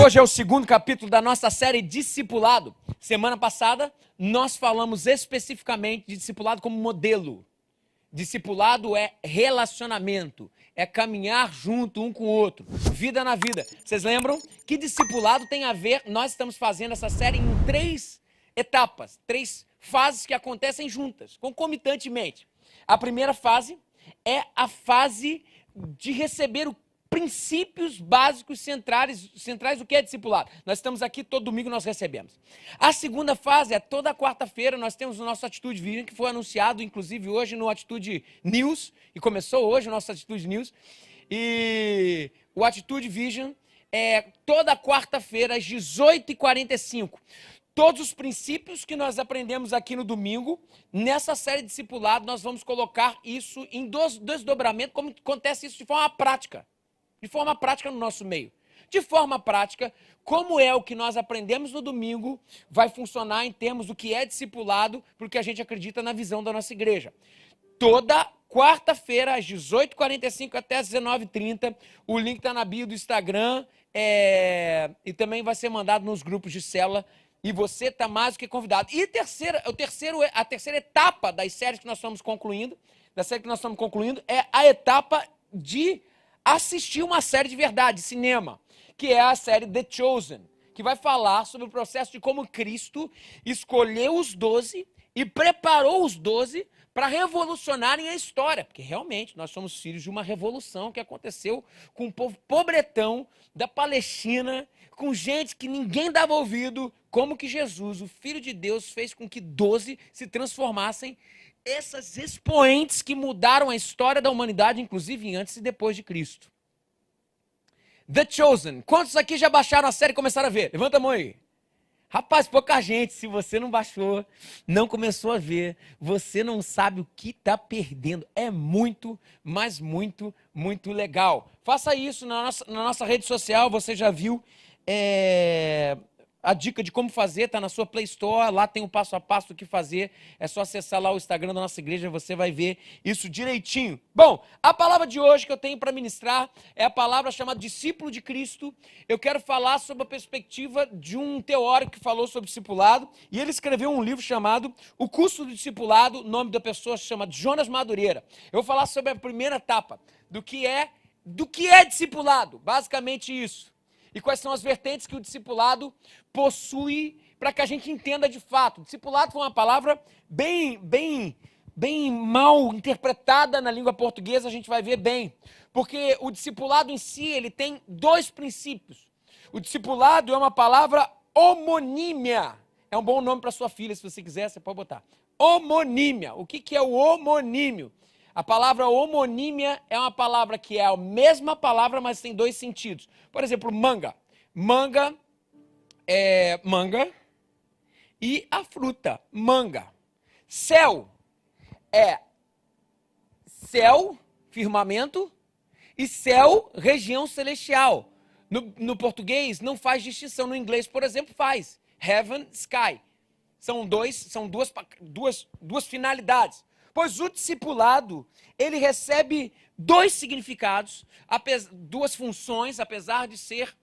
Hoje é o segundo capítulo da nossa série Discipulado. Semana passada, nós falamos especificamente de discipulado como modelo. Discipulado é relacionamento, é caminhar junto um com o outro, vida na vida. Vocês lembram que discipulado tem a ver, nós estamos fazendo essa série em 3 etapas, 3 fases que acontecem juntas, concomitantemente. A primeira fase é a fase de receber princípios básicos centrais do que é discipulado. Nós estamos aqui, todo domingo nós recebemos. A segunda fase é toda quarta-feira, nós temos o nosso Atitude Vision, que foi anunciado, inclusive, hoje no Atitude News, e começou hoje o nosso Atitude News. E o Atitude Vision é toda quarta-feira, às 18h45. Todos os princípios que nós aprendemos aqui no domingo, nessa série de discipulado, nós vamos colocar isso em desdobramento, como acontece isso de forma prática. De forma prática no nosso meio. De forma prática, como é o que nós aprendemos no domingo, vai funcionar em termos do que é discipulado, porque a gente acredita na visão da nossa igreja. Toda quarta-feira, às 18h45 até às 19h30, o link está na bio do Instagram, e também vai ser mandado nos grupos de célula, e você está mais do que convidado. E a terceira etapa das séries que nós estamos concluindo, é a etapa de assistir uma série de verdade, cinema, que é a série The Chosen, que vai falar sobre o processo de como Cristo escolheu os 12 e preparou os 12 para revolucionarem a história, porque realmente nós somos filhos de uma revolução que aconteceu com um povo pobretão da Palestina, com gente que ninguém dava ouvido, como que Jesus, o Filho de Deus, fez com que 12 se transformassem essas expoentes que mudaram a história da humanidade, inclusive antes e depois de Cristo. The Chosen. Quantos aqui já baixaram a série e começaram a ver? Levanta a mão aí. Rapaz, pouca gente. Se você não baixou, não começou a ver, você não sabe o que está perdendo. É muito, mas muito, muito legal. Faça isso na nossa rede social, você já viu a dica de como fazer, está na sua Play Store, lá tem o passo a passo do que fazer, é só acessar lá o Instagram da nossa igreja, você vai ver isso direitinho. Bom, a palavra de hoje que eu tenho para ministrar é a palavra chamada discípulo de Cristo. Eu quero falar sobre a perspectiva de um teórico que falou sobre discipulado, e ele escreveu um livro chamado O Custo do Discipulado, o nome da pessoa se chama Jonas Madureira. Eu vou falar sobre a primeira etapa, do que é discipulado, basicamente isso. E quais são as vertentes que o discipulado possui para que a gente entenda de fato. Discipulado foi uma palavra bem mal interpretada na língua portuguesa, a gente vai ver bem. Porque o discipulado em si, ele tem 2 princípios. O discipulado é uma palavra homonímia. É um bom nome para sua filha, se você quiser, você pode botar. Homonímia. O que é o homonímio? A palavra homonímia é uma palavra que é a mesma palavra, mas tem 2 sentidos. Por exemplo, manga. Manga é manga e a fruta, manga. Céu é céu, firmamento, e céu, região celestial. No português não faz distinção, no inglês, por exemplo, faz. Heaven, sky. São duas finalidades. Pois o discipulado, ele recebe 2 significados, 2 funções, apesar de ser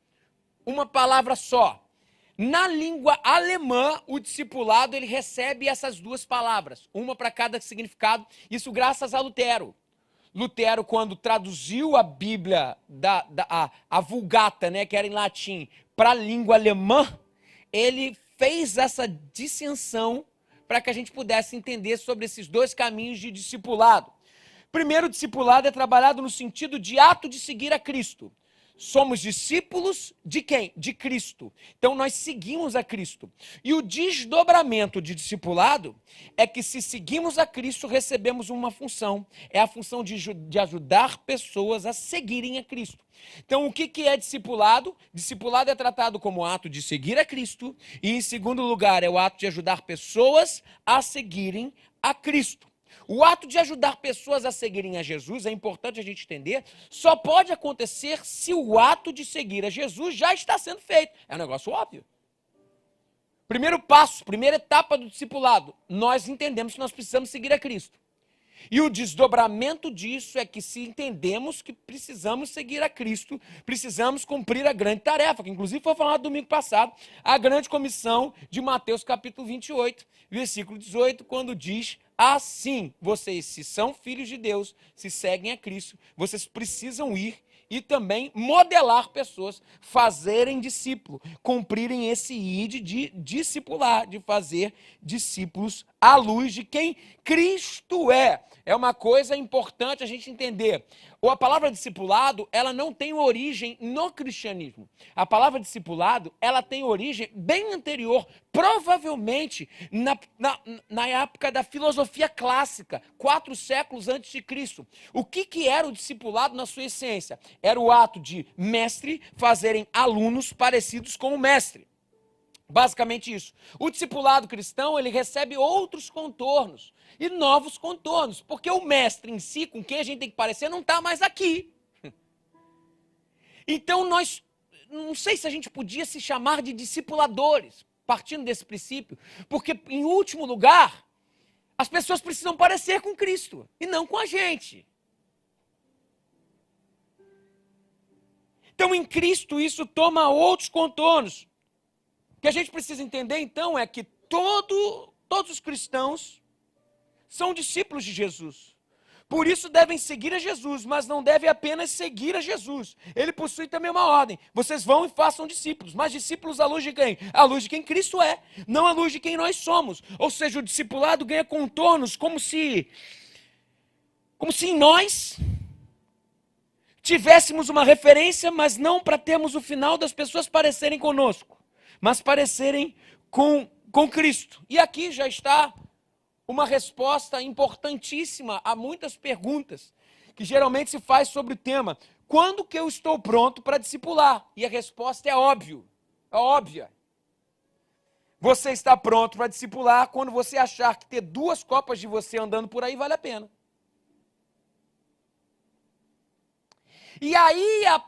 uma palavra só. Na língua alemã, o discipulado, ele recebe essas 2 palavras, uma para cada significado, isso graças a Lutero. Lutero, quando traduziu a Bíblia, a Vulgata, né, que era em latim, para a língua alemã, ele fez essa distinção para que a gente pudesse entender sobre esses 2 caminhos de discipulado. Primeiro, o discipulado é trabalhado no sentido de ato de seguir a Cristo. Somos discípulos de quem? De Cristo. Então, nós seguimos a Cristo. E o desdobramento de discipulado é que, se seguimos a Cristo, recebemos uma função. É a função de ajudar pessoas a seguirem a Cristo. Então, o que é discipulado? Discipulado é tratado como ato de seguir a Cristo. E, em segundo lugar, é o ato de ajudar pessoas a seguirem a Cristo. O ato de ajudar pessoas a seguirem a Jesus, é importante a gente entender, só pode acontecer se o ato de seguir a Jesus já está sendo feito. É um negócio óbvio. Primeiro passo, primeira etapa do discipulado, nós entendemos que nós precisamos seguir a Cristo. E o desdobramento disso é que se entendemos que precisamos seguir a Cristo, precisamos cumprir a grande tarefa, que inclusive foi falado domingo passado, a grande comissão de Mateus capítulo 28, versículo 18, quando diz assim: vocês, se são filhos de Deus, se seguem a Cristo, vocês precisam ir e também modelar pessoas, fazerem discípulo, cumprirem esse id de discipular, de fazer discípulos à luz de quem Cristo é. É uma coisa importante a gente entender. A palavra discipulado, ela não tem origem no cristianismo. A palavra discipulado, ela tem origem bem anterior, provavelmente na época da filosofia clássica, 4 séculos antes de Cristo. O que era o discipulado na sua essência? Era o ato de mestre fazerem alunos parecidos com o mestre. Basicamente isso. O discipulado cristão, ele recebe outros contornos e novos contornos, porque o mestre em si, com quem a gente tem que parecer, não está mais aqui. Então nós, não sei se a gente podia se chamar de discipuladores, partindo desse princípio, porque em último lugar, as pessoas precisam parecer com Cristo e não com a gente. Então em Cristo isso toma outros contornos. O que a gente precisa entender, então, é que todos os cristãos são discípulos de Jesus. Por isso devem seguir a Jesus, mas não devem apenas seguir a Jesus. Ele possui também uma ordem. Vocês vão e façam discípulos. Mas discípulos à luz de quem? À luz de quem Cristo é, não à luz de quem nós somos. Ou seja, o discipulado ganha contornos como se em nós tivéssemos uma referência, mas não para termos o final das pessoas parecerem conosco, mas parecerem com Cristo. E aqui já está uma resposta importantíssima a muitas perguntas que geralmente se faz sobre o tema: quando que eu estou pronto para discipular? E a resposta é óbvia. Você está pronto para discipular quando você achar que ter 2 cópias de você andando por aí vale a pena. E aí a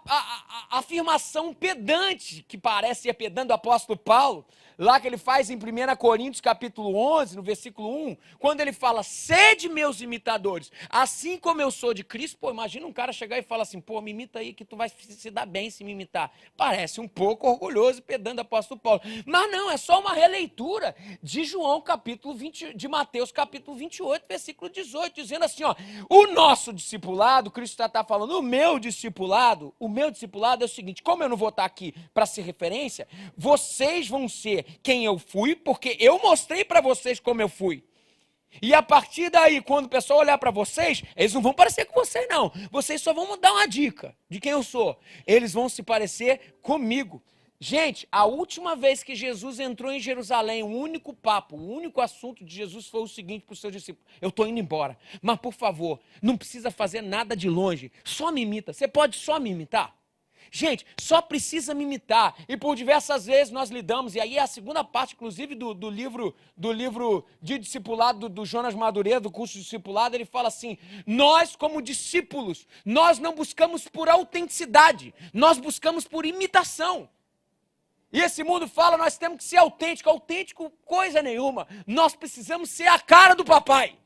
afirmação pedante, que parece ser pedante do apóstolo Paulo, lá que ele faz em 1 Coríntios capítulo 11, no versículo 1, quando ele fala: sede meus imitadores, assim como eu sou de Cristo. Pô, imagina um cara chegar e falar assim: pô, me imita aí que tu vai se dar bem se me imitar. Parece um pouco orgulhoso e pedante do apóstolo Paulo. Mas não, é só uma releitura de João capítulo 20, de Mateus capítulo 28, versículo 18, dizendo assim, ó: o nosso discipulado, Cristo está falando, o meu discipulado é o seguinte: como eu não vou estar aqui para ser referência, vocês vão ser quem eu fui, porque eu mostrei para vocês como eu fui. E a partir daí, quando o pessoal olhar para vocês, eles não vão parecer com vocês, não. Vocês só vão dar uma dica de quem eu sou. Eles vão se parecer comigo. Gente, a última vez que Jesus entrou em Jerusalém, o único assunto de Jesus foi o seguinte para os seus discípulos: eu estou indo embora, mas por favor, não precisa fazer nada de longe, só me imita. Você pode só me imitar? Gente, só precisa me imitar. E por diversas vezes nós lidamos, e aí é a segunda parte, inclusive, do livro de discipulado do Jonas Madureira, do curso de discipulado, ele fala assim: nós como discípulos, nós não buscamos por autenticidade, nós buscamos por imitação. E esse mundo fala: nós temos que ser autêntico coisa nenhuma, nós precisamos ser a cara do papai.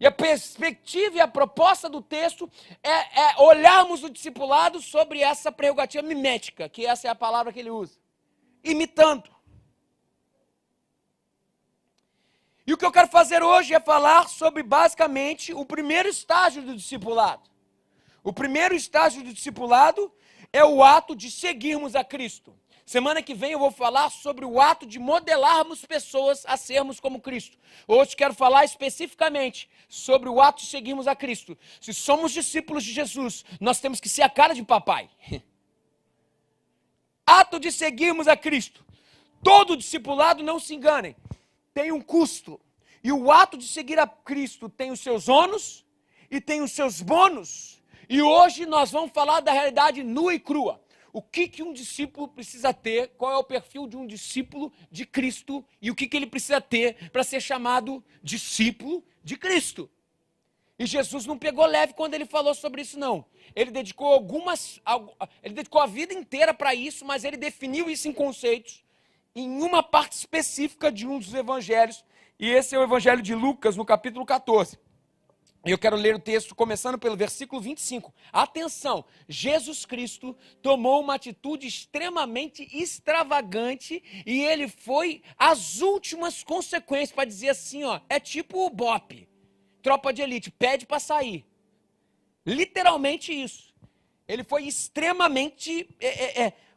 E a perspectiva e a proposta do texto é olharmos o discipulado sobre essa prerrogativa mimética, que essa é a palavra que ele usa, imitando. E o que eu quero fazer hoje é falar sobre, basicamente, o primeiro estágio do discipulado. O primeiro estágio do discipulado é o ato de seguirmos a Cristo. Semana que vem eu vou falar sobre o ato de modelarmos pessoas a sermos como Cristo. Hoje quero falar especificamente sobre o ato de seguirmos a Cristo. Se somos discípulos de Jesus, nós temos que ser a cara de papai. Ato de seguirmos a Cristo. Todo discipulado, não se enganem, tem um custo. E o ato de seguir a Cristo tem os seus ônus e tem os seus bônus. E hoje nós vamos falar da realidade nua e crua. O que um discípulo precisa ter, qual é o perfil de um discípulo de Cristo e o que ele precisa ter para ser chamado discípulo de Cristo. E Jesus não pegou leve quando ele falou sobre isso, não. Ele dedicou a vida inteira para isso, mas ele definiu isso em conceitos, em uma parte específica de um dos evangelhos, E esse é o Evangelho de Lucas, no capítulo 14. E eu quero ler o texto começando pelo versículo 25. Atenção, Jesus Cristo tomou uma atitude extremamente extravagante e ele foi às últimas consequências para dizer assim, ó, é tipo o BOPE, tropa de elite, pede para sair. Literalmente isso. Ele foi extremamente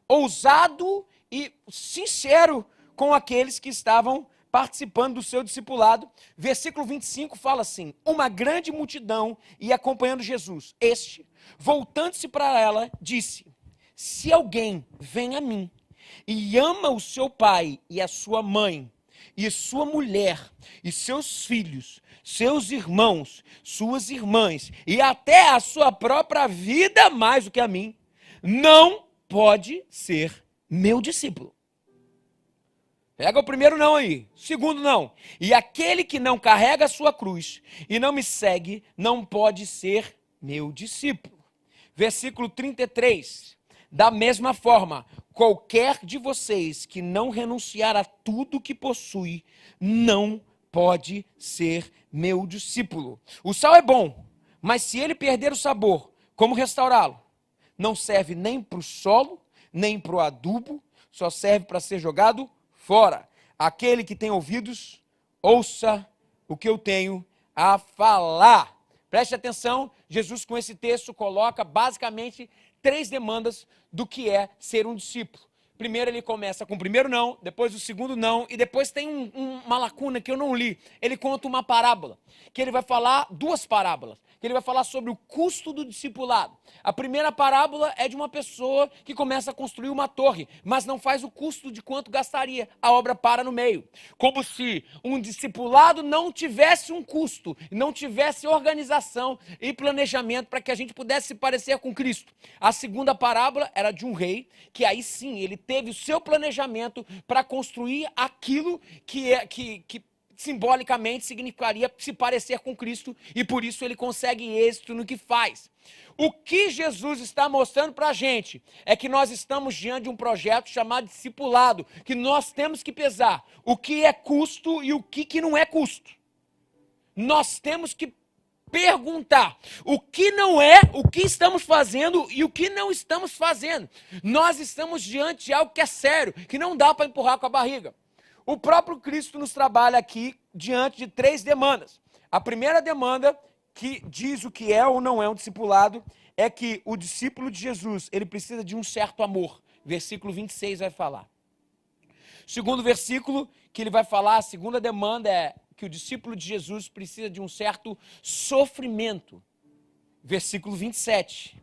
ousado e sincero com aqueles que estavam participando do seu discipulado. Versículo 25 fala assim: uma grande multidão ia acompanhando Jesus. Este, voltando-se para ela, disse: se alguém vem a mim e ama o seu pai e a sua mãe, e sua mulher, e seus filhos, seus irmãos, suas irmãs, e até a sua própria vida mais do que a mim, não pode ser meu discípulo. Pega o primeiro não aí. Segundo não. E aquele que não carrega a sua cruz e não me segue, não pode ser meu discípulo. Versículo 33. Da mesma forma, qualquer de vocês que não renunciar a tudo que possui, não pode ser meu discípulo. O sal é bom, mas se ele perder o sabor, como restaurá-lo? Não serve nem para o solo, nem para o adubo, só serve para ser jogado fora. Aquele que tem ouvidos, ouça o que eu tenho a falar. Preste atenção, Jesus com esse texto coloca basicamente 3 demandas do que é ser um discípulo. Primeiro ele começa com o primeiro não, depois o segundo não, e depois tem uma lacuna que eu não li. Ele conta uma parábola, que ele vai falar 2 parábolas, que ele vai falar sobre o custo do discipulado. A primeira parábola é de uma pessoa que começa a construir uma torre, mas não faz o custo de quanto gastaria. A obra para no meio. Como se um discipulado não tivesse um custo, não tivesse organização e planejamento para que a gente pudesse se parecer com Cristo. A segunda parábola era de um rei, que aí sim, ele teve o seu planejamento para construir aquilo que simbolicamente significaria se parecer com Cristo, e por isso ele consegue êxito no que faz. O que Jesus está mostrando para a gente é que nós estamos diante de um projeto chamado discipulado, que nós temos que pesar o que é custo e o que não é custo. Nós temos que perguntar o que não é, o que estamos fazendo e o que não estamos fazendo. Nós estamos diante de algo que é sério, que não dá para empurrar com a barriga. O próprio Cristo nos trabalha aqui diante de 3 demandas. A primeira demanda, que diz o que é ou não é um discipulado, é que o discípulo de Jesus, ele precisa de um certo amor. Versículo 26 vai falar. O segundo versículo que ele vai falar, a segunda demanda é que o discípulo de Jesus precisa de um certo sofrimento. Versículo 27.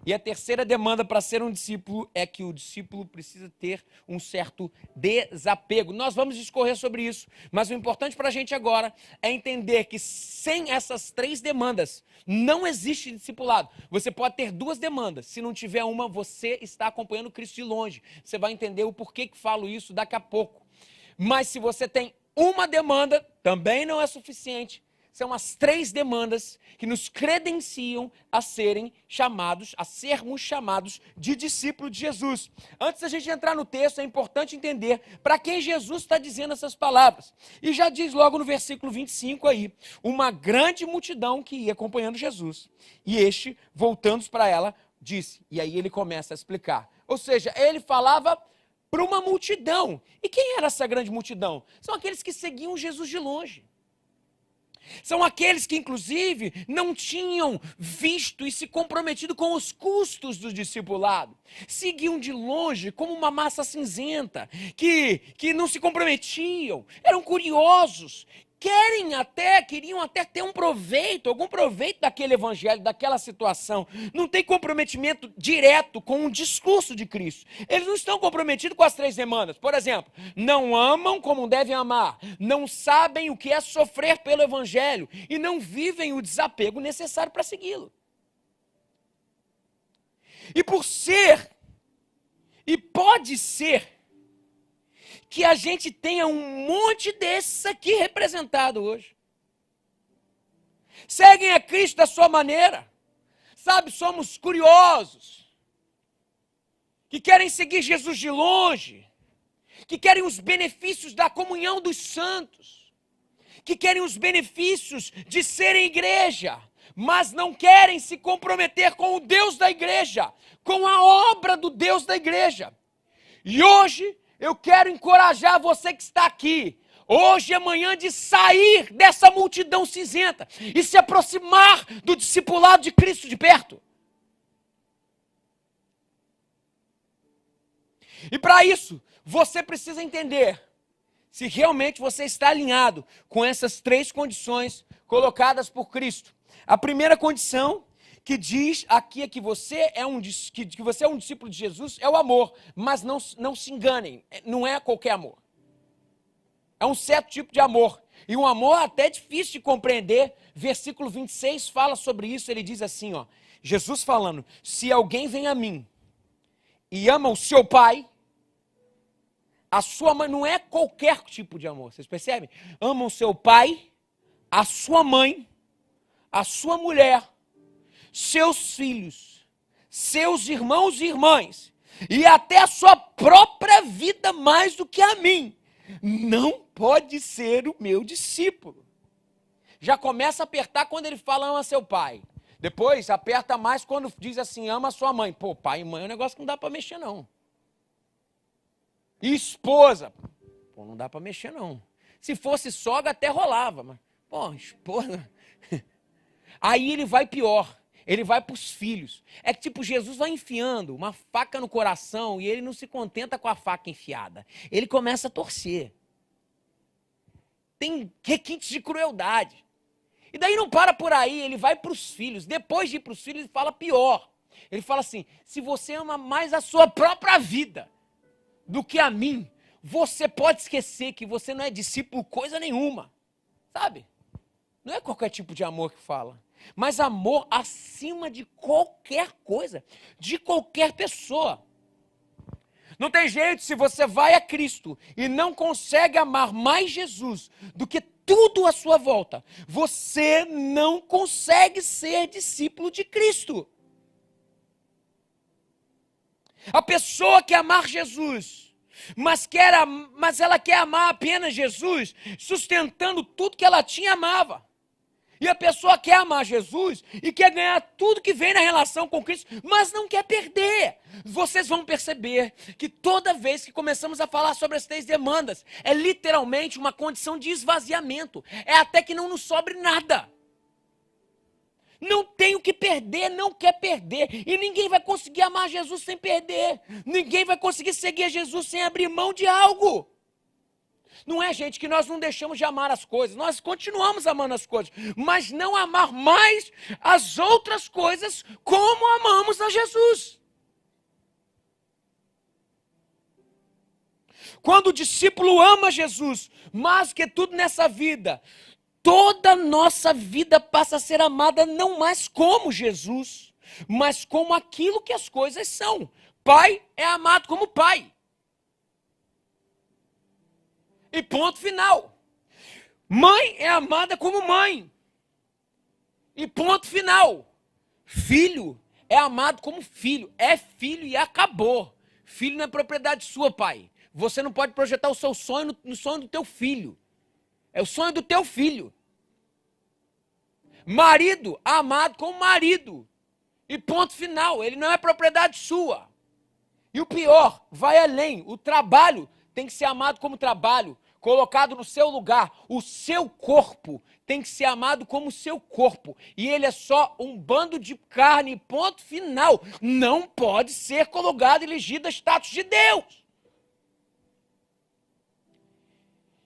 E a terceira demanda para ser um discípulo é que o discípulo precisa ter um certo desapego. Nós vamos discorrer sobre isso, mas o importante para a gente agora é entender que sem essas 3 demandas não existe discipulado. Você pode ter 2 demandas, se não tiver uma, você está acompanhando Cristo de longe. Você vai entender o porquê que falo isso daqui a pouco. Mas se você tem uma demanda, também não é suficiente. São as 3 demandas que nos credenciam a sermos chamados de discípulo de Jesus. Antes da gente entrar no texto, é importante entender para quem Jesus está dizendo essas palavras. E já diz logo no versículo 25 aí, uma grande multidão que ia acompanhando Jesus. E este, voltando para ela, disse. E aí ele começa a explicar. Ou seja, ele falava para uma multidão. E quem era essa grande multidão? São aqueles que seguiam Jesus de longe. São aqueles que, inclusive, não tinham visto e se comprometido com os custos do discipulado. Seguiam de longe como uma massa cinzenta, que não se comprometiam, eram curiosos, queriam até ter algum proveito daquele evangelho, daquela situação. Não tem comprometimento direto com o discurso de Cristo. Eles não estão comprometidos com as 3 demandas. Por exemplo, não amam como devem amar, não sabem o que é sofrer pelo evangelho e não vivem o desapego necessário para segui-lo. E por ser, e pode ser, que a gente tenha um monte desses aqui representado hoje. Seguem a Cristo da sua maneira. Sabe, somos curiosos. Que querem seguir Jesus de longe. Que querem os benefícios da comunhão dos santos. que querem os benefícios de serem igreja, mas não querem se comprometer com o Deus da igreja, com a obra do Deus da igreja. E hoje eu quero encorajar você que está aqui. Hoje é manhã de sair dessa multidão cinzenta e se aproximar do discipulado de Cristo de perto. E para isso, você precisa entender se realmente você está alinhado com essas 3 condições colocadas por Cristo. A primeira condição que diz aqui é que você é um discípulo de Jesus é o amor, mas não se enganem, não é qualquer amor. É um certo tipo de amor, e um amor até difícil de compreender. Versículo 26 fala sobre isso, ele diz assim, ó, Jesus falando, se alguém vem a mim e ama o seu pai, a sua mãe, não é qualquer tipo de amor, vocês percebem? Ama o seu pai, a sua mãe, a sua mulher, seus filhos, seus irmãos e irmãs, e até a sua própria vida mais do que a mim, não pode ser o meu discípulo. Já começa a apertar quando ele fala ama seu pai. Depois aperta mais quando diz assim, ama sua mãe. Pô, pai e mãe é um negócio que não dá para mexer não. E esposa, pô, não dá para mexer não. Se fosse sogra até rolava, mas, pô, esposa... Aí ele vai pior, ele vai para os filhos. É que tipo, Jesus vai enfiando uma faca no coração e ele não se contenta com a faca enfiada. Ele começa a torcer. Tem requintes de crueldade. E daí não para por aí, ele vai para os filhos. Depois de ir para os filhos, ele fala pior. Ele fala assim, se você ama mais a sua própria vida do que a mim, você pode esquecer que você não é discípulo coisa nenhuma. Sabe? Não é qualquer tipo de amor que fala. Mas amor acima de qualquer coisa, de qualquer pessoa. Não tem jeito, se você vai a Cristo e não consegue amar mais Jesus do que tudo à sua volta, você não consegue ser discípulo de Cristo. A pessoa que amar Jesus, mas ela quer amar apenas Jesus, sustentando tudo que ela tinha, amava. E a pessoa quer amar Jesus e quer ganhar tudo que vem na relação com Cristo, mas não quer perder. Vocês vão perceber que toda vez que começamos a falar sobre as 3 demandas, é literalmente uma condição de esvaziamento. É até que não nos sobre nada. Não tem o que perder, não quer perder. E ninguém vai conseguir amar Jesus sem perder. Ninguém vai conseguir seguir a Jesus sem abrir mão de algo. Não é, gente, que nós não deixamos de amar as coisas, nós continuamos amando as coisas, mas não amar mais as outras coisas como amamos a Jesus. Quando o discípulo ama Jesus, mais que tudo nessa vida, toda a nossa vida passa a ser amada não mais como Jesus, mas como aquilo que as coisas são. Pai é amado como pai. E ponto final. Mãe é amada como mãe. E ponto final. Filho é amado como filho. É filho e acabou. Filho não é propriedade sua, pai. Você não pode projetar o seu sonho no sonho do teu filho. É o sonho do teu filho. Marido, amado como marido. E ponto final. Ele não é propriedade sua. E o pior, vai além. O trabalho tem que ser amado como trabalho, colocado no seu lugar. O seu corpo tem que ser amado como o seu corpo. E ele é só um bando de carne, ponto final. Não pode ser colocado e elegido a status de Deus.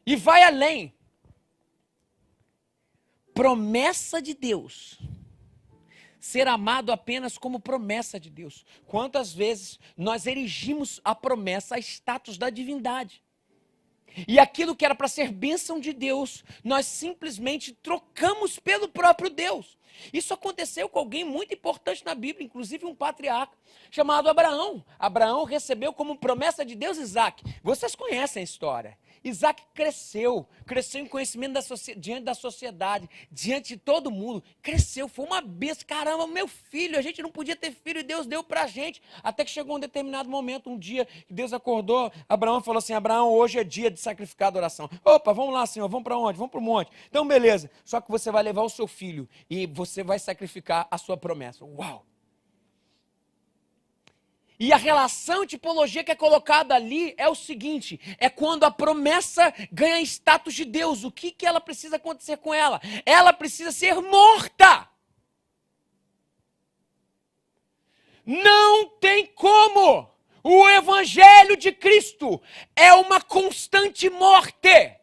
E vai além. Promessa de Deus. Ser amado apenas como promessa de Deus. Quantas vezes nós erigimos a promessa a status da divindade? E aquilo que era para ser bênção de Deus, nós simplesmente trocamos pelo próprio Deus. Isso aconteceu com alguém muito importante na Bíblia, inclusive um patriarca chamado Abraão. Abraão recebeu como promessa de Deus Isaac. Vocês conhecem a história. Isaac cresceu em conhecimento diante da sociedade, diante de todo mundo, cresceu, foi uma bênção, caramba, meu filho, a gente não podia ter filho e Deus deu pra gente, até que chegou um determinado momento, um dia, que Deus acordou, Abraão falou assim, Abraão, hoje é dia de sacrificar a adoração, opa, vamos lá, Senhor, vamos para onde? Vamos para o monte, então beleza, só que você vai levar o seu filho e você vai sacrificar a sua promessa, uau! E a relação, tipologia que é colocada ali é o seguinte, é quando a promessa ganha status de Deus. O que ela precisa acontecer com ela? Ela precisa ser morta. Não tem como. O evangelho de Cristo é uma constante morte.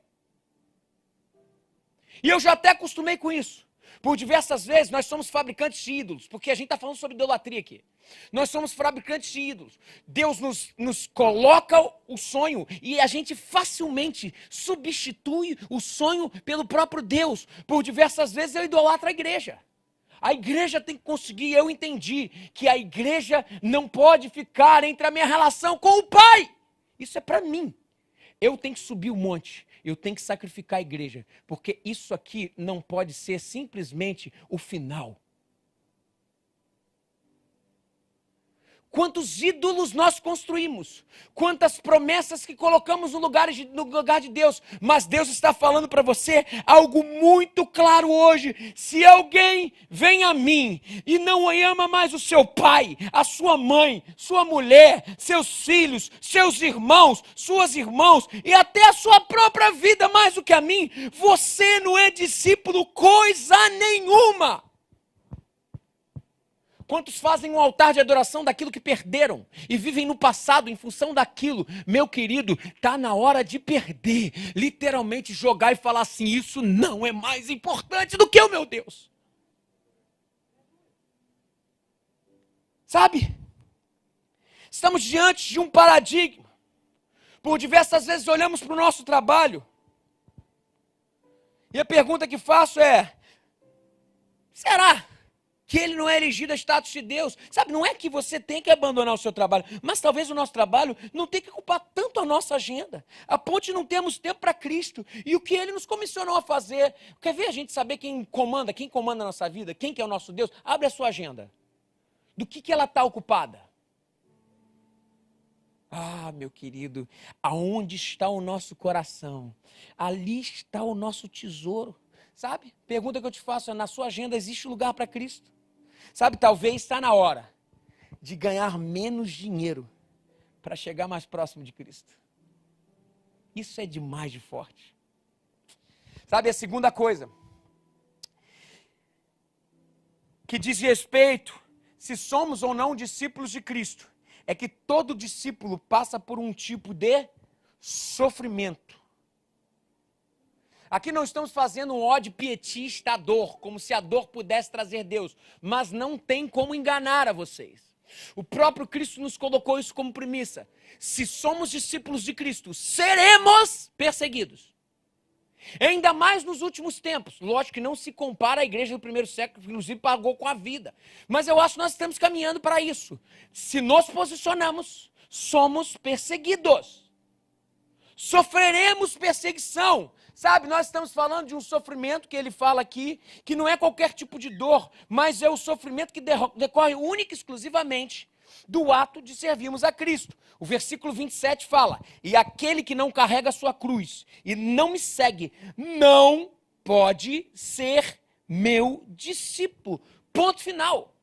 E eu já até acostumei com isso. Por diversas vezes nós somos fabricantes de ídolos, porque a gente está falando sobre idolatria aqui. Nós somos fabricantes de ídolos. Deus nos coloca o sonho e a gente facilmente substitui o sonho pelo próprio Deus. Por diversas vezes eu idolatro a igreja. A igreja tem que conseguir, eu entendi que a igreja não pode ficar entre a minha relação com o Pai. Isso é para mim. Eu tenho que subir o monte. Eu tenho que sacrificar a igreja, porque isso aqui não pode ser simplesmente o final. Quantos ídolos nós construímos, quantas promessas que colocamos no lugar de Deus, mas Deus está falando para você algo muito claro hoje. Se alguém vem a mim e não ama mais o seu pai, a sua mãe, sua mulher, seus filhos, seus irmãos, suas irmãs e até a sua própria vida mais do que a mim, você não é discípulo coisa nenhuma. Quantos fazem um altar de adoração daquilo que perderam e vivem no passado em função daquilo? Meu querido, está na hora de perder. Literalmente jogar e falar assim, isso não é mais importante do que o meu Deus. Sabe? Estamos diante de um paradigma. Por diversas vezes olhamos para o nosso trabalho. E a pergunta que faço é, será que ele não é erigido a status de Deus? Sabe, não é que você tem que abandonar o seu trabalho, mas talvez o nosso trabalho não tenha que ocupar tanto a nossa agenda, a ponto de não termos tempo para Cristo, e o que ele nos comissionou a fazer. Quer ver a gente saber quem comanda a nossa vida, quem que é o nosso Deus? Abre a sua agenda. Do que ela está ocupada? Ah, meu querido, aonde está o nosso coração? Ali está o nosso tesouro. Sabe? Pergunta que eu te faço, na sua agenda existe lugar para Cristo? Sabe, talvez está na hora de ganhar menos dinheiro para chegar mais próximo de Cristo. Isso é demais de forte. Sabe, a segunda coisa que diz respeito se somos ou não discípulos de Cristo é que todo discípulo passa por um tipo de sofrimento. Aqui não estamos fazendo um ódio pietista à dor, como se a dor pudesse trazer Deus, mas não tem como enganar a vocês. O próprio Cristo nos colocou isso como premissa. Se somos discípulos de Cristo, seremos perseguidos. Ainda mais nos últimos tempos. Lógico que não se compara à igreja do primeiro século, que inclusive pagou com a vida. Mas eu acho que nós estamos caminhando para isso. Se nos posicionamos, somos perseguidos. Sofreremos perseguição. Sabe, nós estamos falando de um sofrimento que ele fala aqui, que não é qualquer tipo de dor, mas é o sofrimento que decorre única e exclusivamente do ato de servirmos a Cristo. O versículo 27 fala, e aquele que não carrega a sua cruz e não me segue, não pode ser meu discípulo. Ponto final.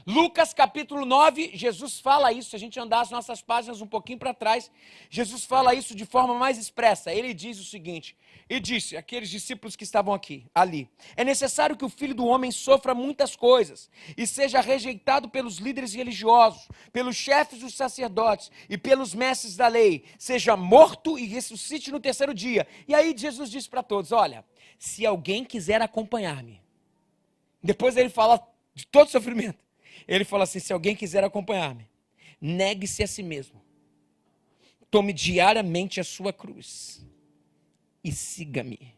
Lucas capítulo 9, Jesus fala isso, se a gente andar as nossas páginas um pouquinho para trás, Jesus fala isso de forma mais expressa. Ele diz o seguinte, e disse àqueles discípulos que estavam ali, é necessário que o Filho do Homem sofra muitas coisas e seja rejeitado pelos líderes religiosos, pelos chefes dos sacerdotes e pelos mestres da lei, seja morto e ressuscite no terceiro dia. E aí Jesus disse para todos, olha, se alguém quiser acompanhar-me, depois ele fala de todo sofrimento, ele fala assim, se alguém quiser acompanhar-me, negue-se a si mesmo, tome diariamente a sua cruz e siga-me.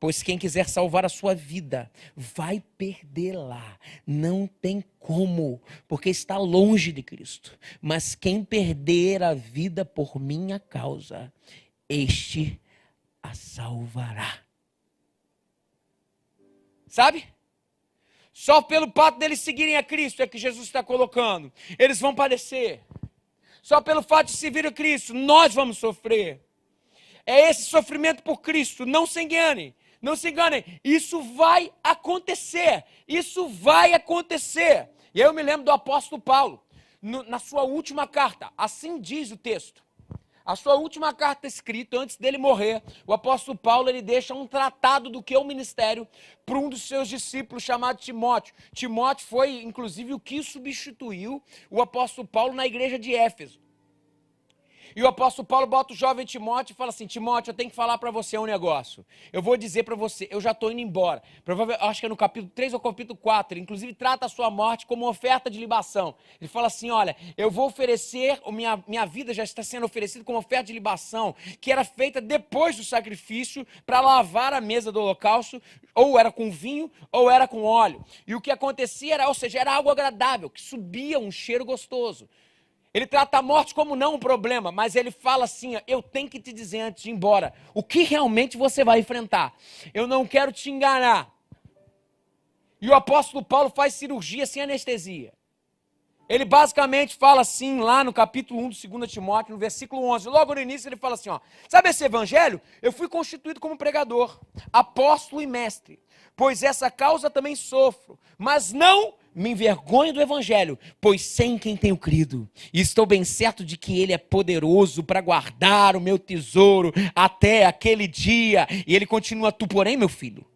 Pois quem quiser salvar a sua vida, vai perdê-la. Não tem como, porque está longe de Cristo. Mas quem perder a vida por minha causa, este a salvará. Sabe? Só pelo fato deles seguirem a Cristo é que Jesus está colocando. Eles vão padecer. Só pelo fato de servir a Cristo, nós vamos sofrer. É esse sofrimento por Cristo. Não se enganem. Não se enganem. Isso vai acontecer. Isso vai acontecer. E eu me lembro do apóstolo Paulo, na sua última carta. Assim diz o texto. A sua última carta escrita, antes dele morrer, o apóstolo Paulo ele deixa um tratado do que é o ministério para um dos seus discípulos, chamado Timóteo. Timóteo foi, inclusive, o que substituiu o apóstolo Paulo na igreja de Éfeso. E o apóstolo Paulo bota o jovem Timóteo e fala assim: Timóteo, eu tenho que falar para você um negócio. Eu vou dizer para você, eu já estou indo embora. Provavelmente, acho que é no capítulo 3 ou capítulo 4. Ele, inclusive, trata a sua morte como oferta de libação. Ele fala assim: olha, eu vou oferecer, minha vida já está sendo oferecida como oferta de libação, que era feita depois do sacrifício para lavar a mesa do holocausto, ou era com vinho, ou era com óleo. E o que acontecia era, ou seja, era algo agradável, que subia um cheiro gostoso. Ele trata a morte como não um problema, mas ele fala assim: eu tenho que te dizer antes de ir embora, o que realmente você vai enfrentar. Eu não quero te enganar. E o apóstolo Paulo faz cirurgia sem anestesia. Ele basicamente fala assim, lá no capítulo 1 de 2 Timóteo, no versículo 11. Logo no início ele fala assim, sabe esse evangelho? Eu fui constituído como pregador, apóstolo e mestre, pois essa causa também sofro, mas não me envergonho do evangelho, pois sei em quem tenho crido. E estou bem certo de que ele é poderoso para guardar o meu tesouro até aquele dia. E ele continua: tu, porém, meu filho,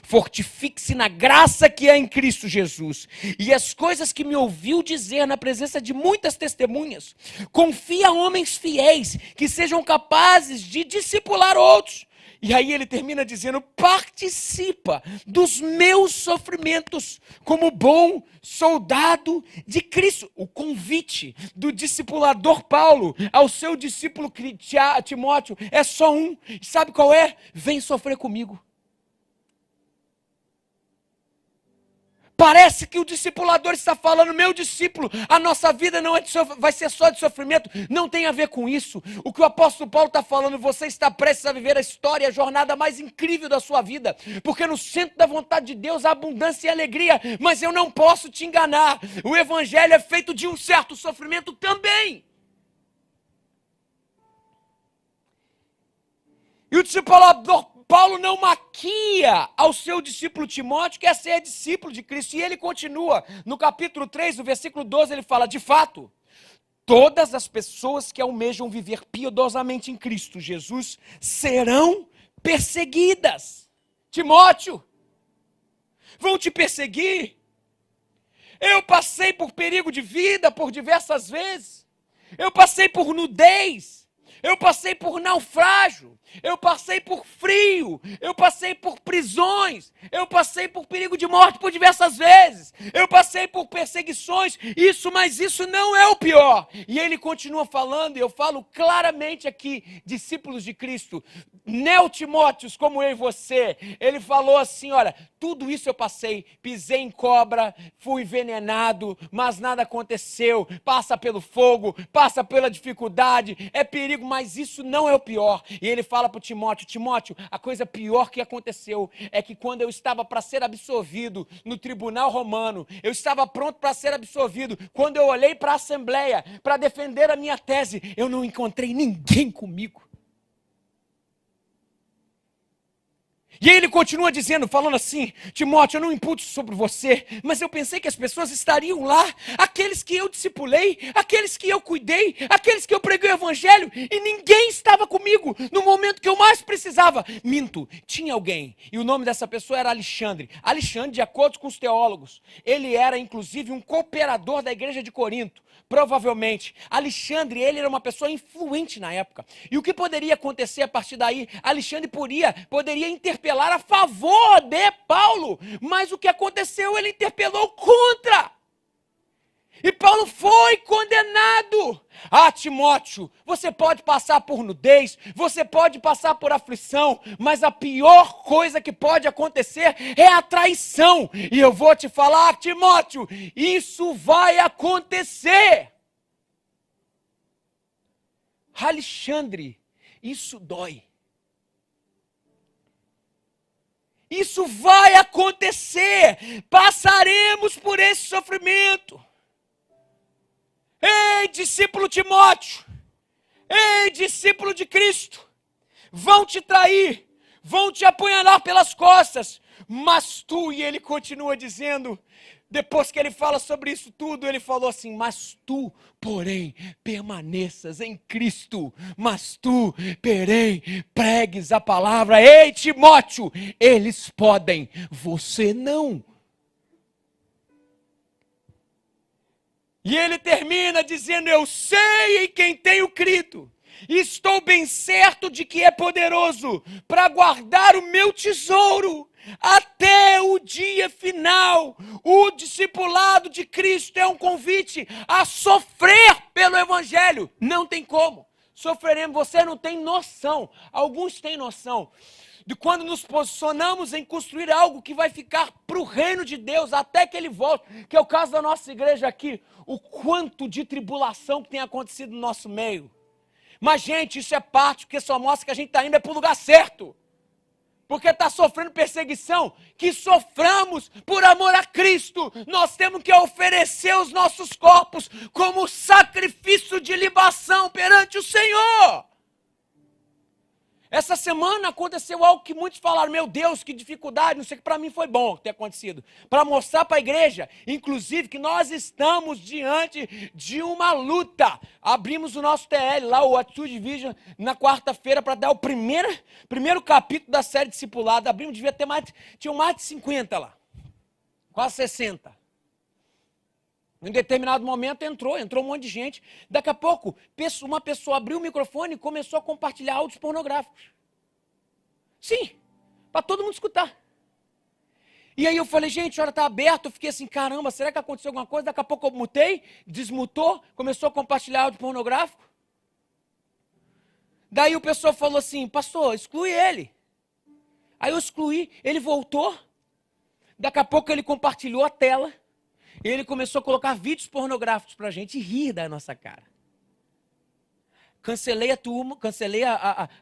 fortifique-se na graça que é em Cristo Jesus. E as coisas que me ouviu dizer na presença de muitas testemunhas, confia a homens fiéis, que sejam capazes de discipular outros. E aí ele termina dizendo: participa dos meus sofrimentos como bom soldado de Cristo. O convite do discipulador Paulo ao seu discípulo Timóteo é só um. Sabe qual é? Vem sofrer comigo. Parece que o discipulador está falando: meu discípulo, a nossa vida não vai ser só de sofrimento. Não tem a ver com isso. O que o apóstolo Paulo está falando: você está prestes a viver a história, a jornada mais incrível da sua vida. Porque no centro da vontade de Deus há abundância e alegria. Mas eu não posso te enganar. O evangelho é feito de um certo sofrimento também. E o discipulador Paulo não maquia ao seu discípulo Timóteo, que é ser discípulo de Cristo. E ele continua, no capítulo 3, no versículo 12, ele fala: de fato, todas as pessoas que almejam viver piedosamente em Cristo Jesus serão perseguidas. Timóteo, vão te perseguir. Eu passei por perigo de vida por diversas vezes. Eu passei por nudez. Eu passei por naufrágio, eu passei por frio, eu passei por prisões, eu passei por perigo de morte por diversas vezes, eu passei por perseguições, mas isso não é o pior. E ele continua falando, e eu falo claramente aqui, discípulos de Cristo, Neotimóteos como eu e você, ele falou assim: olha, tudo isso eu passei, pisei em cobra, fui envenenado, mas nada aconteceu, passa pelo fogo, passa pela dificuldade, é perigo, mas isso não é o pior. E ele fala para o Timóteo: Timóteo, a coisa pior que aconteceu é que quando eu estava para ser absolvido no tribunal romano, eu estava pronto para ser absolvido, quando eu olhei para a assembleia para defender a minha tese, eu não encontrei ninguém comigo. E aí ele continua dizendo, falando assim: Timóteo, eu não imputo sobre você, mas eu pensei que as pessoas estariam lá, aqueles que eu discipulei, aqueles que eu cuidei, aqueles que eu preguei o evangelho, e ninguém estava comigo no momento que eu mais precisava. Minto, tinha alguém, e o nome dessa pessoa era Alexandre. Alexandre, de acordo com os teólogos, ele era inclusive um cooperador da igreja de Corinto. Provavelmente, Alexandre, ele era uma pessoa influente na época. E o que poderia acontecer a partir daí? Alexandre poderia interpelar a favor de Paulo. Mas o que aconteceu? Ele interpelou contra. E Paulo foi condenado Timóteo, você pode passar por nudez, você pode passar por aflição, mas a pior coisa que pode acontecer é a traição. E eu vou te falar, Timóteo, isso vai acontecer. Alexandre, isso dói. Isso vai acontecer. Passaremos por esse sofrimento. Ei, discípulo Timóteo. Ei, discípulo de Cristo. Vão te trair. Vão te apunhalar pelas costas. Mas tu, e ele continua dizendo, depois que ele fala sobre isso tudo, ele falou assim, mas tu, porém, permaneças em Cristo, mas tu, porém, pregues a palavra. Ei, Timóteo, eles podem, você não. E ele termina dizendo, eu sei em quem tenho crido, e estou bem certo de que é poderoso para guardar o meu tesouro até o dia final. O discipulado de Cristo é um convite a sofrer pelo Evangelho. Não tem como. Sofreremos, você não tem noção. Alguns têm noção de quando nos posicionamos em construir algo que vai ficar para o reino de Deus até que Ele volte, que é o caso da nossa igreja aqui, o quanto de tribulação que tem acontecido no nosso meio. Mas, gente, isso é parte, porque só mostra que a gente está indo para o lugar certo. Porque está sofrendo perseguição, que soframos por amor a Cristo. Nós temos que oferecer os nossos corpos como sacrifício de libação perante o Senhor. Essa semana aconteceu algo que muitos falaram, meu Deus, que dificuldade, não sei o que, para mim foi bom ter acontecido. Para mostrar para a igreja, inclusive, que nós estamos diante de uma luta. Abrimos o nosso TL lá, o Attitude Vision, na quarta-feira, para dar o primeiro capítulo da série discipulada. Abrimos, tinham mais de 50 lá, quase 60. Em determinado momento entrou um monte de gente. Daqui a pouco, uma pessoa abriu o microfone e começou a compartilhar áudios pornográficos. Sim, para todo mundo escutar. E aí eu falei, gente, a hora está aberta. Eu fiquei assim, caramba, será que aconteceu alguma coisa? Daqui a pouco eu mutei, desmutou, começou a compartilhar áudio pornográfico. Daí o pessoal falou assim, pastor, exclui ele. Aí eu excluí, ele voltou. Daqui a pouco ele compartilhou a tela. Ele começou a colocar vídeos pornográficos para a gente e rir da nossa cara. Cancelei a turma, cancelei a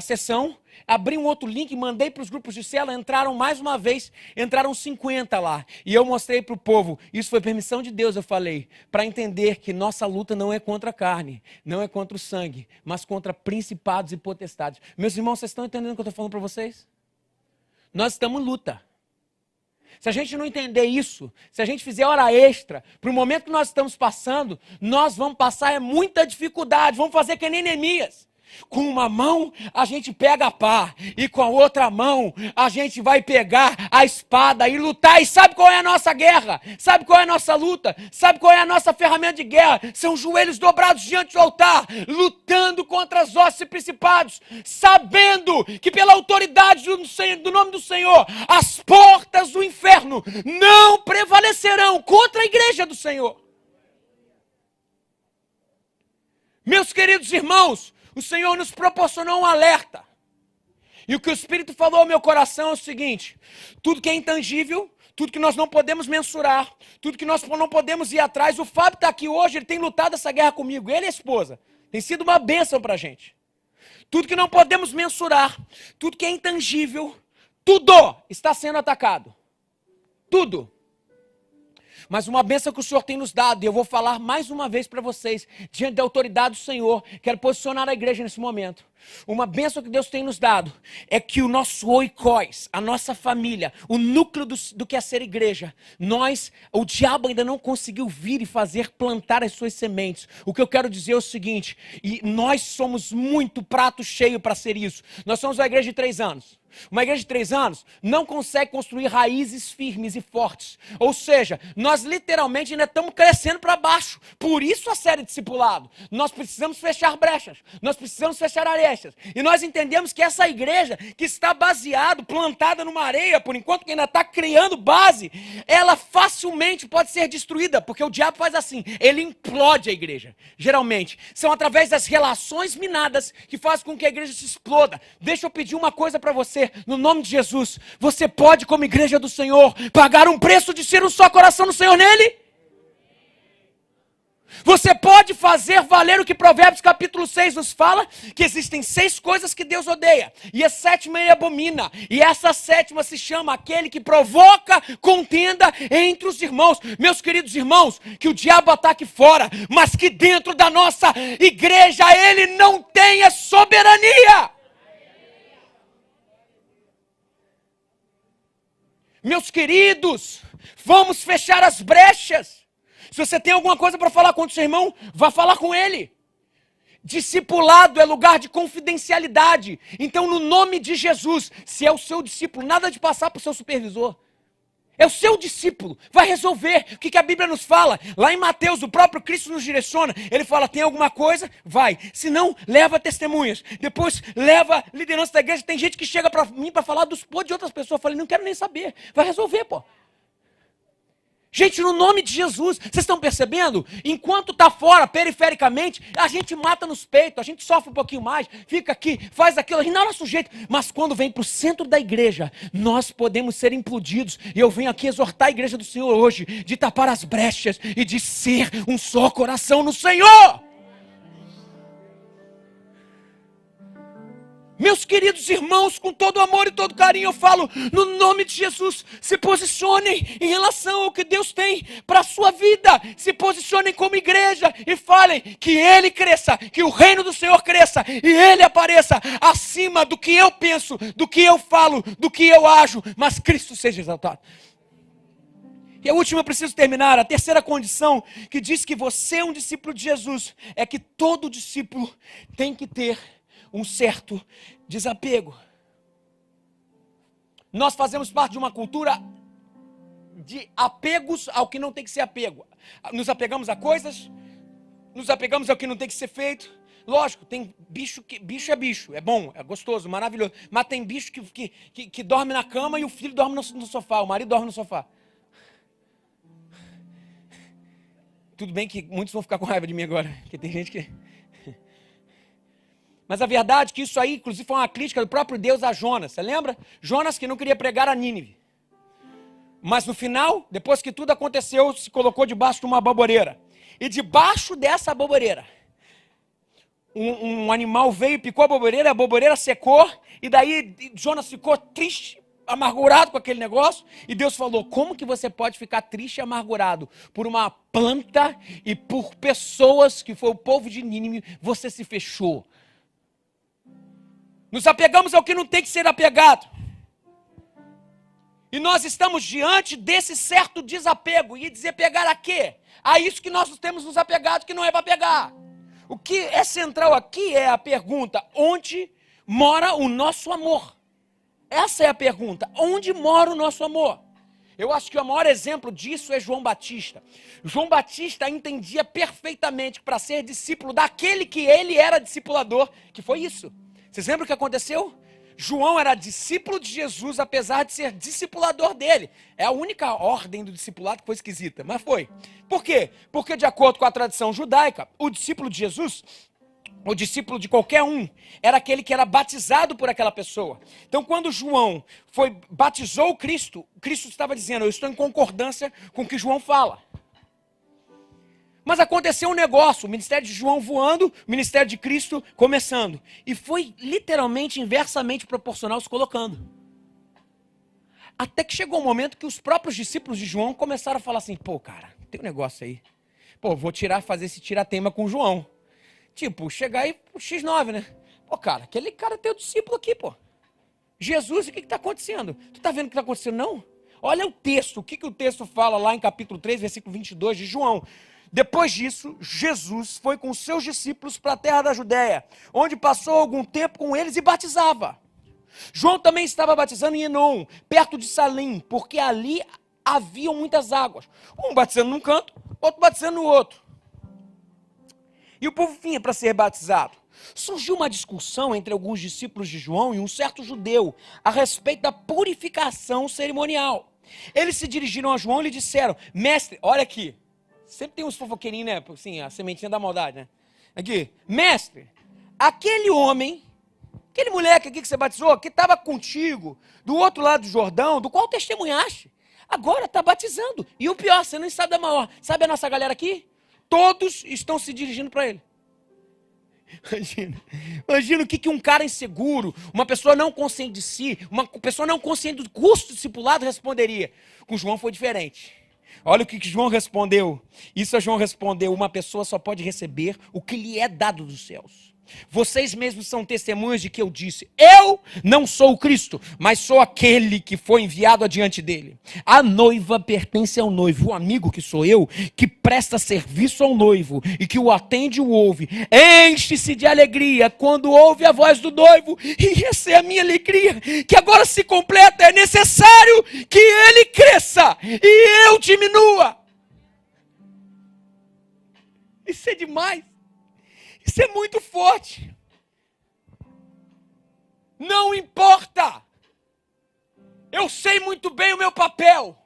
sessão, abri um outro link, mandei para os grupos de célula, entraram mais uma vez, entraram 50 lá. E eu mostrei para o povo, isso foi permissão de Deus, eu falei, para entender que nossa luta não é contra a carne, não é contra o sangue, mas contra principados e potestades. Meus irmãos, vocês estão entendendo o que eu estou falando para vocês? Nós estamos em luta. Se a gente não entender isso, se a gente fizer hora extra, para o momento que nós estamos passando, nós vamos passar muita dificuldade, vamos fazer que nem Neemias. Com uma mão a gente pega a pá e com a outra mão a gente vai pegar a espada e lutar. E sabe qual é a nossa guerra? Sabe qual é a nossa luta? Sabe qual é a nossa ferramenta de guerra? São joelhos dobrados diante do altar, lutando contra as hostes e principados, sabendo que pela autoridade do nome do Senhor, as portas do inferno não prevalecerão contra a igreja do Senhor. Meus queridos irmãos, o Senhor nos proporcionou um alerta. E o que o Espírito falou ao meu coração é o seguinte: tudo que é intangível, tudo que nós não podemos mensurar, tudo que nós não podemos ir atrás. O Fábio está aqui hoje, ele tem lutado essa guerra comigo, ele e a esposa. Tem sido uma bênção para a gente. Tudo que não podemos mensurar, tudo que é intangível, tudo está sendo atacado. Tudo. Mas uma bênção que o Senhor tem nos dado, e eu vou falar mais uma vez para vocês, diante da autoridade do Senhor, quero posicionar a igreja nesse momento. Uma bênção que Deus tem nos dado é que o nosso oikós, a nossa família, o núcleo do que é ser igreja, o diabo ainda não conseguiu vir e fazer plantar as suas sementes. O que eu quero dizer é o seguinte, e nós somos muito prato cheio para ser isso. Nós somos uma igreja de 3 anos. Uma igreja de 3 anos não consegue construir raízes firmes e fortes. Ou seja, nós literalmente ainda estamos crescendo para baixo. Por isso a série discipulado. Nós precisamos fechar brechas. Nós precisamos fechar areia. brechas. E nós entendemos que essa igreja, que está baseada, plantada numa areia, por enquanto que ainda está criando base, ela facilmente pode ser destruída, porque o diabo faz assim, ele implode a igreja. Geralmente, são através das relações minadas que faz com que a igreja se exploda. Deixa eu pedir uma coisa para você, no nome de Jesus. Você pode, como igreja do Senhor, pagar um preço de ser um só coração no Senhor nele? Você pode fazer valer o que Provérbios capítulo 6 nos fala, que existem 6 coisas que Deus odeia, e a 7ª ele abomina, e essa 7ª se chama aquele que provoca contenda entre os irmãos. Meus queridos irmãos, que o diabo ataque fora, mas que dentro da nossa igreja ele não tenha soberania. Meus queridos, vamos fechar as brechas. Se você tem alguma coisa para falar com o seu irmão, vá falar com ele. Discipulado é lugar de confidencialidade. Então, no nome de Jesus, se é o seu discípulo, nada de passar para o seu supervisor. É o seu discípulo, vai resolver. O que a Bíblia nos fala? Lá em Mateus, o próprio Cristo nos direciona. Ele fala, tem alguma coisa? Vai. Se não, leva testemunhas. Depois, leva liderança da igreja. Tem gente que chega para mim para falar dos podres de outras pessoas. Eu falei, não quero nem saber. Vai resolver, pô. Gente, no nome de Jesus, vocês estão percebendo? Enquanto está fora, perifericamente, a gente mata nos peitos, a gente sofre um pouquinho mais, fica aqui, faz aquilo, a gente não é sujeito. Mas quando vem para o centro da igreja, nós podemos ser implodidos. E eu venho aqui exortar a igreja do Senhor hoje, de tapar as brechas e de ser um só coração no Senhor. Meus queridos irmãos, com todo amor e todo carinho, eu falo, no nome de Jesus, se posicionem em relação ao que Deus tem para a sua vida. Se posicionem como igreja e falem que Ele cresça, que o reino do Senhor cresça e Ele apareça acima do que eu penso, do que eu falo, do que eu ajo, mas Cristo seja exaltado. E a última, eu preciso terminar, a terceira condição que diz que você é um discípulo de Jesus, é que todo discípulo tem que ter um certo desapego. Nós fazemos parte de uma cultura de apegos ao que não tem que ser apego. Nos apegamos a coisas, nos apegamos ao que não tem que ser feito. Lógico, tem bicho que... Bicho é bicho, é bom, é gostoso, maravilhoso. Mas tem bicho que dorme na cama e o filho dorme no sofá, o marido dorme no sofá. Tudo bem que muitos vão ficar com raiva de mim agora, porque tem gente que... Mas a verdade é que isso aí, inclusive, foi uma crítica do próprio Deus a Jonas. Você lembra? Jonas que não queria pregar a Nínive. Mas no final, depois que tudo aconteceu, se colocou debaixo de uma baboreira. E debaixo dessa baboreira, um animal veio e picou a baboreira secou. E daí Jonas ficou triste, amargurado com aquele negócio. E Deus falou, como que você pode ficar triste e amargurado? Por uma planta e por pessoas que foi o povo de Nínive, você se fechou. Nos apegamos ao que não tem que ser apegado. E nós estamos diante desse certo desapego. E desapegar a quê? A isso que nós temos nos apegado, que não é para pegar. O que é central aqui é a pergunta, onde mora o nosso amor? Essa é a pergunta, onde mora o nosso amor? Eu acho que o maior exemplo disso é João Batista. João Batista entendia perfeitamente que para ser discípulo daquele que ele era discipulador, que foi isso. Vocês lembram o que aconteceu? João era discípulo de Jesus, apesar de ser discipulador dele. É a única ordem do discipulado que foi esquisita, mas foi. Por quê? Porque de acordo com a tradição judaica, o discípulo de Jesus, o discípulo de qualquer um, era aquele que era batizado por aquela pessoa. Então quando João batizou Cristo, Cristo estava dizendo, eu estou em concordância com o que João fala. Mas aconteceu um negócio, o ministério de João voando, o ministério de Cristo começando. E foi literalmente inversamente proporcional se colocando. Até que chegou um momento que os próprios discípulos de João começaram a falar assim, pô, cara, tem um negócio aí. Pô, vou fazer esse tiratema com João. Tipo, chegar aí pro X9, né? Pô, cara, aquele cara é teu discípulo aqui, pô. Jesus, o que está acontecendo? Tu tá vendo o que está acontecendo, não? Olha o texto, o que o texto fala lá em capítulo 3, versículo 22 de João. Depois disso, Jesus foi com seus discípulos para a terra da Judéia, onde passou algum tempo com eles e batizava. João também estava batizando em Enom, perto de Salim, porque ali haviam muitas águas. Um batizando num canto, outro batizando no outro. E o povo vinha para ser batizado. Surgiu uma discussão entre alguns discípulos de João e um certo judeu a respeito da purificação cerimonial. Eles se dirigiram a João e lhe disseram: mestre, olha aqui. Sempre tem uns fofoqueirinhos, né? Assim, a sementinha da maldade, né? Aqui, mestre, aquele homem, aquele moleque aqui que você batizou, que estava contigo, do outro lado do Jordão, do qual testemunhaste, agora está batizando. E o pior, você não sabe da maior. Sabe a nossa galera aqui? Todos estão se dirigindo para ele. Imagina o que um cara inseguro, uma pessoa não consciente de si, uma pessoa não consciente do custo discipulado responderia. Com João foi diferente. Olha o que João respondeu. Isso a João respondeu: uma pessoa só pode receber o que lhe é dado dos céus. Vocês mesmos são testemunhas de que eu disse: eu não sou o Cristo, mas sou aquele que foi enviado adiante dele. A noiva pertence ao noivo, o amigo que sou eu, que presta serviço ao noivo e que o atende e o ouve, enche-se de alegria quando ouve a voz do noivo, e essa é a minha alegria, que agora se completa. É necessário que ele cresça e eu diminua. Isso é demais. Isso é muito forte. Não importa. Eu sei muito bem o meu papel.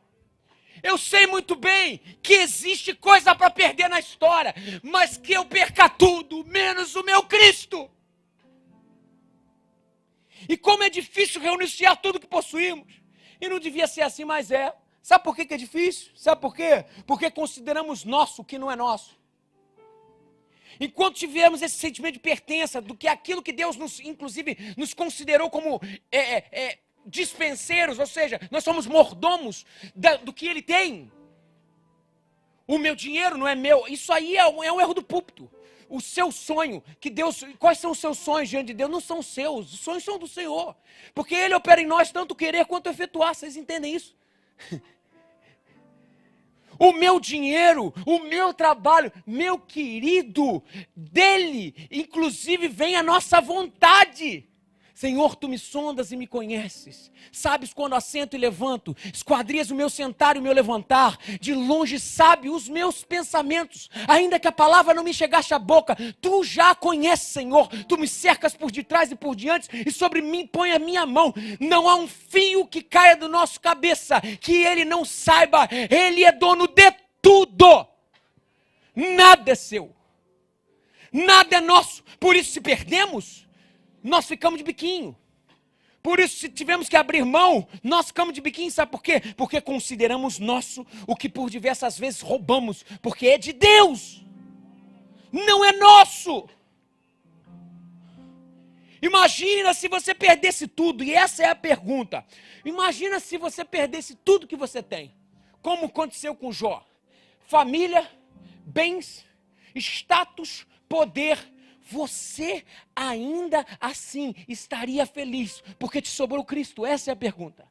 Eu sei muito bem que existe coisa para perder na história, mas que eu perca tudo, menos o meu Cristo. E como é difícil renunciar tudo que possuímos. E não devia ser assim, mas é. Sabe por que é difícil? Sabe por quê? Porque consideramos nosso o que não é nosso. Enquanto tivermos esse sentimento de pertença, do que aquilo que Deus, inclusive, nos considerou como dispenseiros, ou seja, nós somos mordomos do que Ele tem. O meu dinheiro não é meu. Isso aí é um erro do púlpito. O seu sonho, que Deus, quais são os seus sonhos diante de Deus? Não são seus, os sonhos são do Senhor. Porque Ele opera em nós tanto querer quanto efetuar. Vocês entendem isso? O meu dinheiro, o meu trabalho, meu querido, dele, inclusive, vem a nossa vontade. Senhor, tu me sondas e me conheces. Sabes quando assento e levanto, esquadrias o meu sentar e o meu levantar. De longe sabe os meus pensamentos, ainda que a palavra não me chegasse à boca. Tu já conheces, Senhor. Tu me cercas por detrás e por diante, e sobre mim põe a minha mão. Não há um fio que caia do nosso cabeça que ele não saiba. Ele é dono de tudo. Nada é seu. Nada é nosso. Por isso, se perdemos, nós ficamos de biquinho. Por isso, se tivermos que abrir mão, nós ficamos de biquinho. Sabe por quê? Porque consideramos nosso o que por diversas vezes roubamos. Porque é de Deus. Não é nosso. Imagina se você perdesse tudo. E essa é a pergunta. Imagina se você perdesse tudo que você tem. Como aconteceu com Jó. Família, bens, status, poder. Você ainda assim estaria feliz, porque te sobrou Cristo? Essa é a pergunta.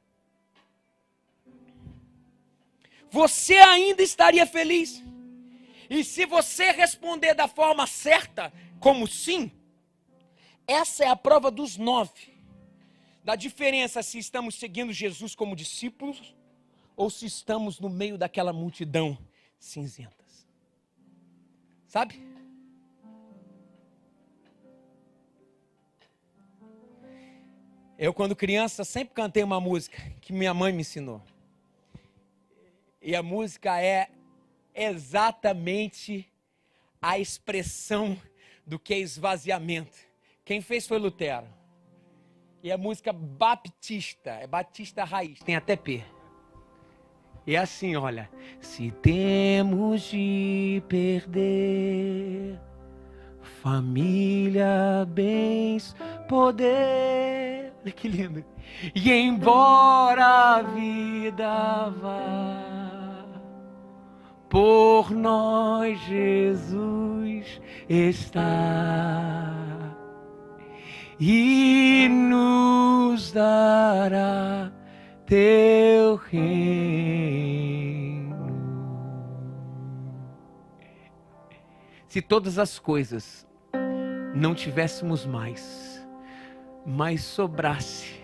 Você ainda estaria feliz? E se você responder da forma certa, como sim, essa é a prova dos 9. Da diferença se estamos seguindo Jesus como discípulos, ou se estamos no meio daquela multidão cinzentas. Sabe? Eu, quando criança, sempre cantei uma música que minha mãe me ensinou. E a música é exatamente a expressão do que é esvaziamento. Quem fez foi Lutero. E a música Baptista, é Batista Raiz, tem até P. E é assim, olha. Se temos de perder família, bens, poder. Olha que lindo. E embora a vida vá, por nós Jesus está e nos dará teu reino. Se todas as coisas não tivéssemos mais, mas sobrasse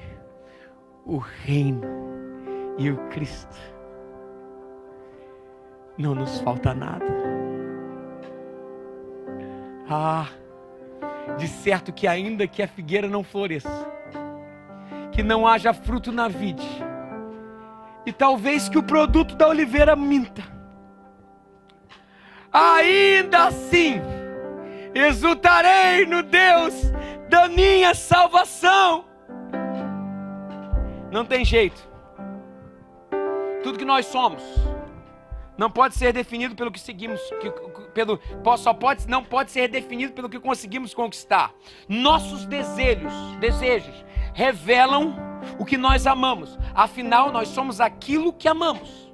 o reino e o Cristo, não nos falta nada. De certo que ainda que a figueira não floresça, que não haja fruto na vide, e talvez que o produto da oliveira minta, ainda assim exultarei no Deus da minha salvação. Não tem jeito. Tudo que nós somos não pode ser definido pelo que seguimos, não pode ser definido pelo que conseguimos conquistar. Nossos desejos revelam o que nós amamos. Afinal, nós somos aquilo que amamos.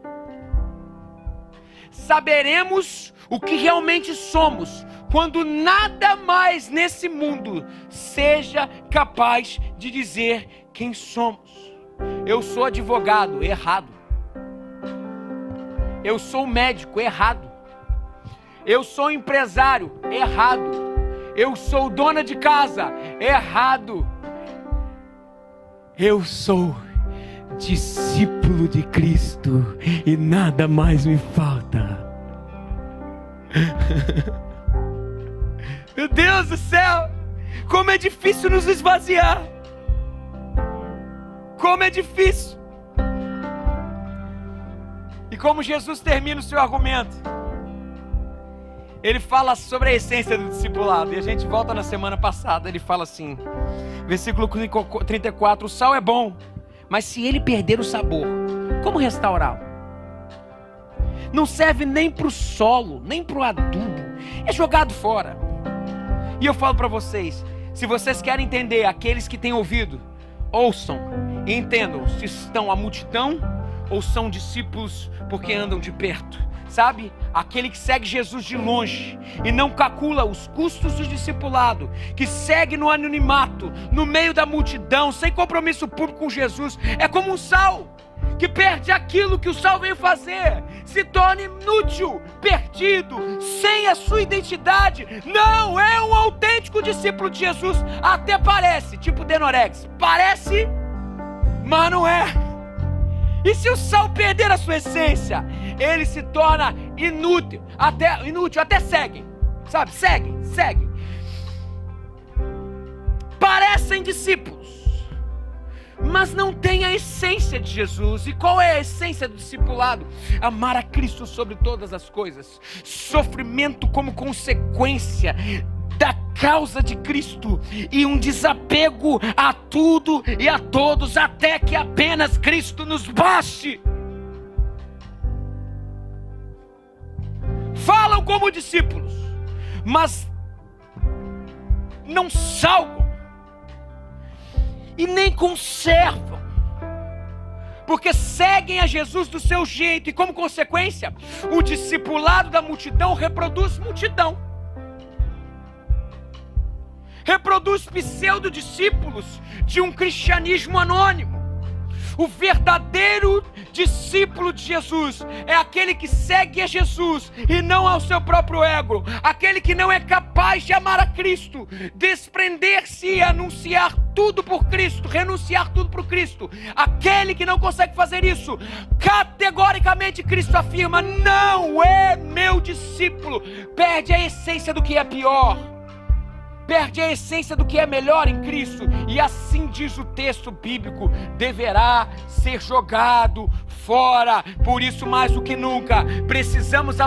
Saberemos o que realmente somos quando nada mais nesse mundo seja capaz de dizer quem somos. Eu sou advogado, errado. Eu sou médico, errado. Eu sou empresário, errado. Eu sou dona de casa, errado. Eu sou discípulo de Cristo e nada mais me falta. Meu Deus do céu, como é difícil nos esvaziar. Como é difícil. E como Jesus termina o seu argumento, ele fala sobre a essência do discipulado. E a gente volta na semana passada, ele fala assim, versículo 34, o sal é bom, mas se ele perder o sabor, como restaurá-lo? Não serve nem para o solo, nem para o adubo, é jogado fora. E eu falo para vocês, se vocês querem entender, aqueles que têm ouvido, ouçam e entendam se estão a multidão ou são discípulos porque andam de perto. Sabe? Aquele que segue Jesus de longe e não calcula os custos do discipulado, que segue no anonimato, no meio da multidão, sem compromisso público com Jesus, é como um sal que perde aquilo que o sal veio fazer, se torna inútil, perdido, sem a sua identidade. Não é um autêntico discípulo de Jesus. Até parece, tipo Denorex, parece, mas não é. E se o sal perder a sua essência, ele se torna inútil, até segue, sabe? Segue. Parecem discípulos, mas não tem a essência de Jesus. E qual é a essência do discipulado? Amar a Cristo sobre todas as coisas, sofrimento como consequência da causa de Cristo e um desapego a tudo e a todos até que apenas Cristo nos baste. Falam como discípulos, mas não salvam e nem conservam, porque seguem a Jesus do seu jeito e, como consequência, o discipulado da multidão reproduz multidão. Reproduz pseudo-discípulos de um cristianismo anônimo. O verdadeiro discípulo de Jesus é aquele que segue a Jesus e não ao seu próprio ego. Aquele que não é capaz de amar a Cristo, desprender-se e anunciar tudo por Cristo, renunciar tudo por Cristo. Aquele que não consegue fazer isso, categoricamente Cristo afirma: não é meu discípulo. Perde a essência do que é pior, perde a essência do que é melhor em Cristo. E assim diz o texto bíblico: deverá ser jogado fora. Por isso, mais do que nunca, precisamos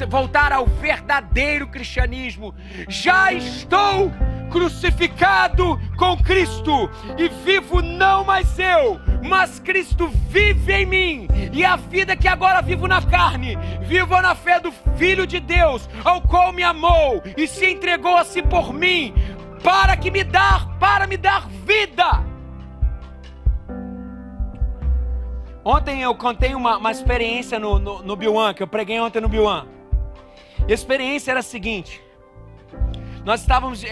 voltar ao verdadeiro cristianismo. Já estou crucificado com Cristo, e vivo não mais eu, mas Cristo vive em mim. E a vida que agora vivo na carne, vivo na fé do Filho de Deus, ao qual me amou e se entregou a si por mim, para me dar vida. Ontem eu contei uma experiência no Biuan, que eu preguei ontem no Biuan. E a experiência era a seguinte: nós estávamos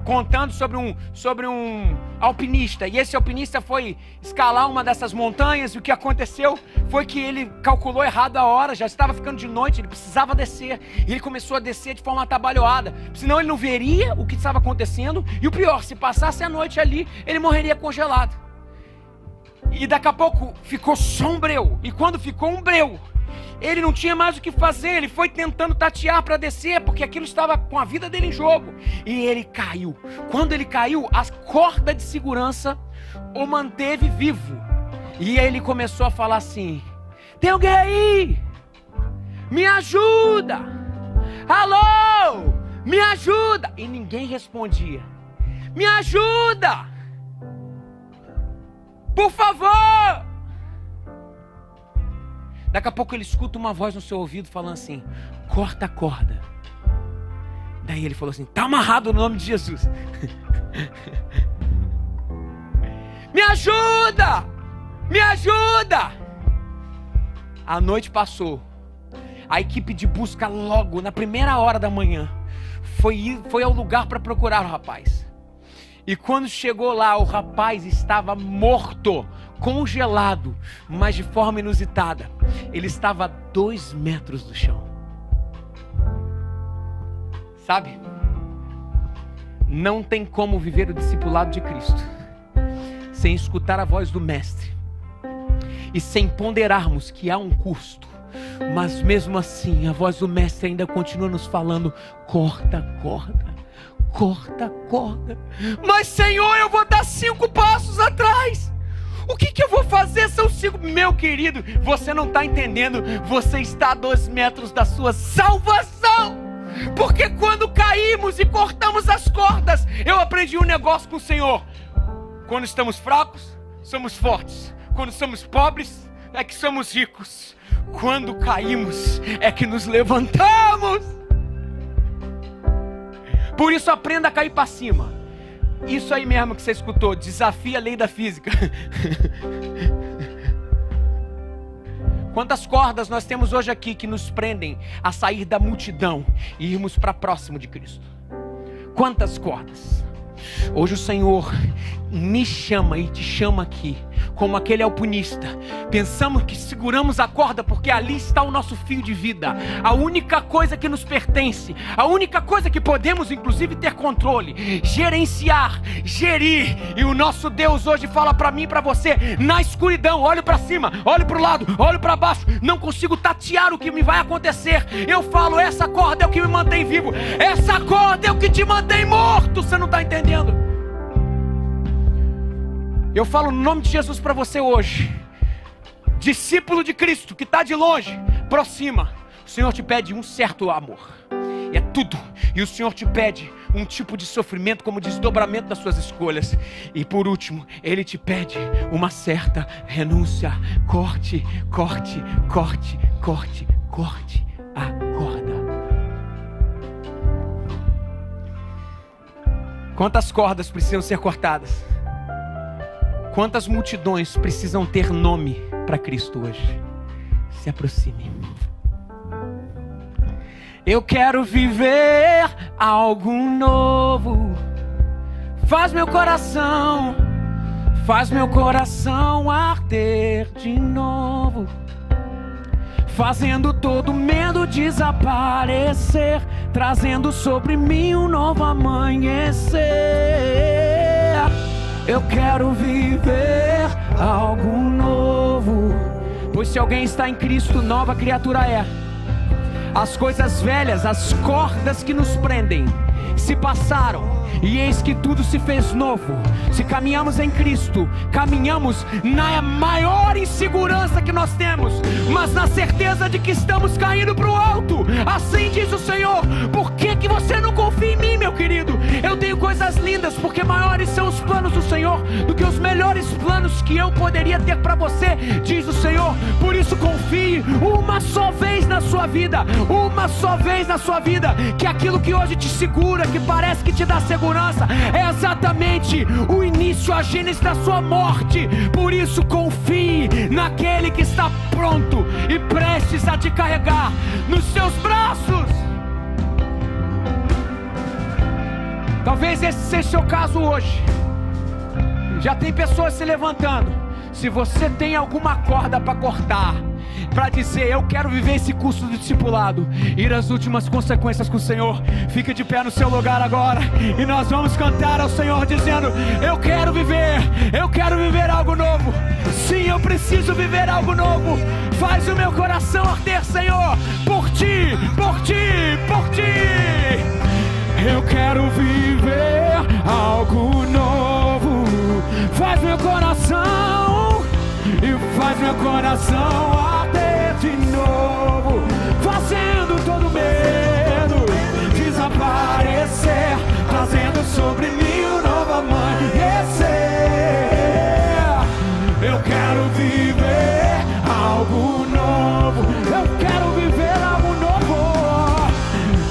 contando sobre um alpinista, e esse alpinista foi escalar uma dessas montanhas, e o que aconteceu foi que ele calculou errado a hora, já estava ficando de noite, ele precisava descer, e ele começou a descer de forma atabalhoada, senão ele não veria o que estava acontecendo, e o pior, se passasse a noite ali, ele morreria congelado. E daqui a pouco ficou só um breu, e quando ficou um breu, Ele não tinha mais o que fazer, ele foi tentando tatear para descer, porque aquilo estava com a vida dele em jogo. E ele caiu. Quando ele caiu, a corda de segurança o manteve vivo. E aí ele começou a falar assim: tem alguém aí? Me ajuda! Alô! Me ajuda! E ninguém respondia. Me ajuda! Por favor! Daqui a pouco ele escuta uma voz no seu ouvido falando assim: corta a corda. Daí ele falou assim: tá amarrado no nome de Jesus. Me ajuda! Me ajuda! A noite passou. A equipe de busca logo, na primeira hora da manhã, foi ao lugar para procurar o rapaz. E quando chegou lá, o rapaz estava morto, congelado, mas de forma inusitada. Ele estava a 2 metros do chão. Sabe? Não tem como viver o discipulado de Cristo sem escutar a voz do Mestre e sem ponderarmos que há um custo. Mas mesmo assim, a voz do Mestre ainda continua nos falando: corta a corda, corta a corda. Mas Senhor, eu vou dar 5 passos atrás. O que eu vou fazer? São 5. Meu querido, você não está entendendo. Você está a 2 metros da sua salvação. Porque quando caímos e cortamos as cordas, eu aprendi um negócio com o Senhor: quando estamos fracos, somos fortes. Quando somos pobres, é que somos ricos. Quando caímos, é que nos levantamos. Por isso aprenda a cair para cima. Isso aí mesmo que você escutou, desafia a lei da física. Quantas cordas nós temos hoje aqui que nos prendem a sair da multidão e irmos para próximo de Cristo? Quantas cordas? Hoje o Senhor me chama e te chama aqui, como aquele alpinista. Pensamos que seguramos a corda porque ali está o nosso fio de vida, a única coisa que nos pertence, a única coisa que podemos inclusive ter controle, gerenciar, gerir. E o nosso Deus hoje fala para mim e para você: na escuridão, olho para cima, olho para o lado, olho para baixo, não consigo tatear o que me vai acontecer. Eu falo: essa corda é o que me mantém vivo, essa corda é o que te mantém morto. Você não está entendendo? Eu falo no nome de Jesus para você hoje, discípulo de Cristo que está de longe, aproxima. O Senhor te pede um certo amor, e é tudo. E o Senhor te pede um tipo de sofrimento como desdobramento das suas escolhas. E por último, Ele te pede uma certa renúncia. Corte, corte, corte, corte, corte a corda. Quantas cordas precisam ser cortadas? Quantas multidões precisam ter nome para Cristo hoje? Se aproxime. Eu quero viver algo novo. Faz meu coração arder de novo, fazendo todo medo desaparecer, trazendo sobre mim um novo amanhecer. Eu quero viver algo novo, pois se alguém está em Cristo, nova criatura é. As coisas velhas, as cordas que nos prendem, se passaram, e eis que tudo se fez novo. Se caminhamos em Cristo, caminhamos na maior insegurança que nós temos, mas na certeza de que estamos caindo para o alto. Assim diz o Senhor. Por que você não confia em mim, meu querido? Eu tenho coisas lindas, porque maiores são os planos do Senhor do que os melhores planos que eu poderia ter para você, diz o Senhor. Por isso confie uma só vez na sua vida, uma só vez na sua vida, que aquilo que hoje te segura, que parece que te dá segurança, é exatamente o início, a gênese da sua morte. Por isso confie naquele que está pronto e prestes a te carregar nos seus braços. Talvez esse seja o seu caso hoje. Já tem pessoas se levantando. Se você tem alguma corda para cortar, para dizer: eu quero viver esse curso do discipulado, ir às últimas consequências com o Senhor. Fica de pé no seu lugar agora e nós vamos cantar ao Senhor dizendo: eu quero viver algo novo. Sim, eu preciso viver algo novo. Faz o meu coração arder, Senhor, por ti, por ti, por ti. Eu quero viver algo novo. Faz meu coração e faz meu coração arder de novo, fazendo todo medo desaparecer, trazendo sobre mim um novo amanhecer. Eu quero viver algo novo. Eu quero viver algo novo.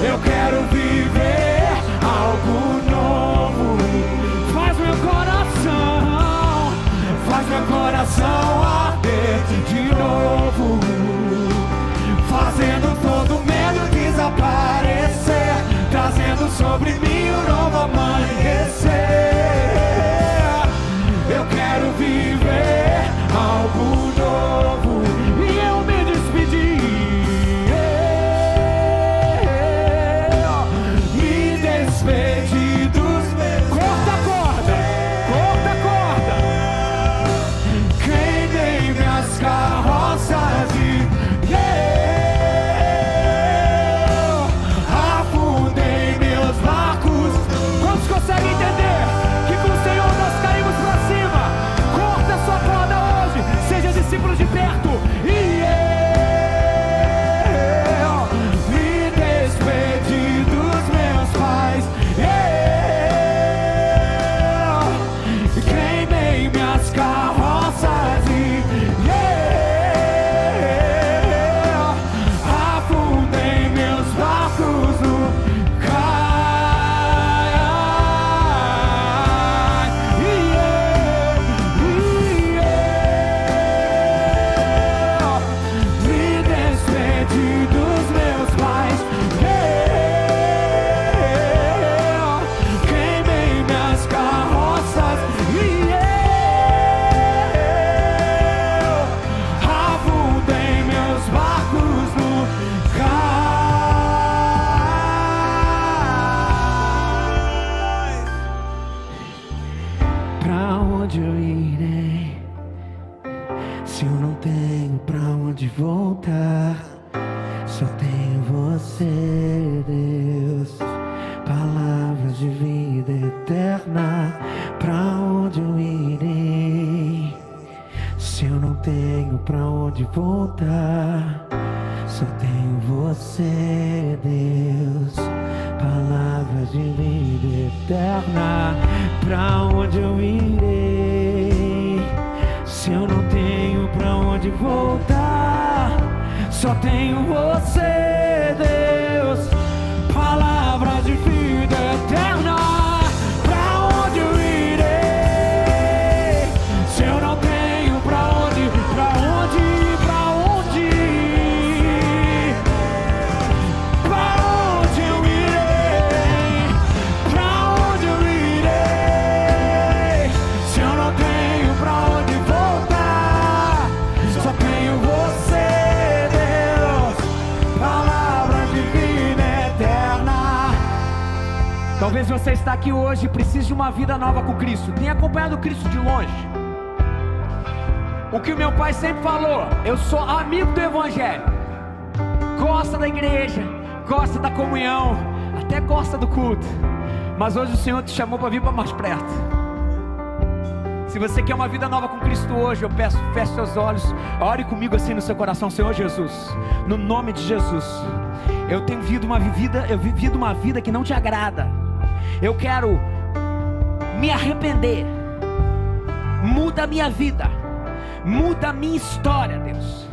Eu quero viver algo novo. Faz meu coração arder de novo, fazendo todo medo desaparecer, trazendo sobre mim um novo amanhecer. Eu quero viver algo novo. E eu me despedi, me despedi dos meus. Corta a corda, corta a corda. Queimei minhas carroças e afundei meus barcos. Quantos conseguem entender que com o Senhor nós caímos pra cima? Corta a sua corda hoje, seja discípulo de perto. E eu me despedi dos meus pais. Eu queimei minhas carroças e afundei meus barcos no me despedi dos meus pais. Queimei minhas carroças e afundei meus barcos no cais. Pra onde eu irei se eu não tenho pra onde voltar? Só tenho você, Deus, palavras de vida eterna. Pra onde eu irei se eu não tenho pra onde voltar? Só tenho você, Deus, palavras de vida eterna. Pra onde eu irei se eu não tenho pra onde voltar? Só tenho você, Deus, palavras de vida eterna. Pra onde eu irei se eu não tenho pra onde, pra onde, pra onde? Pra onde eu irei? Pra onde eu irei se eu não tenho pra onde voltar? Só tenho você, Deus, palavras de vida eterna. Talvez você está aqui hoje e precise de uma vida nova com Cristo. Tenha acompanhado Cristo de longe. O que o meu pai sempre falou: eu sou amigo do Evangelho. Gosta da igreja, gosta da comunhão, até gosta do culto. Mas hoje o Senhor te chamou para vir para mais perto. Se você quer uma vida nova com Cristo hoje, eu peço, feche seus olhos, ore comigo assim no seu coração. Senhor Jesus, no nome de Jesus, eu tenho vivido uma vida que não te agrada. Eu quero me arrepender. Muda a minha vida, muda a minha história, Deus.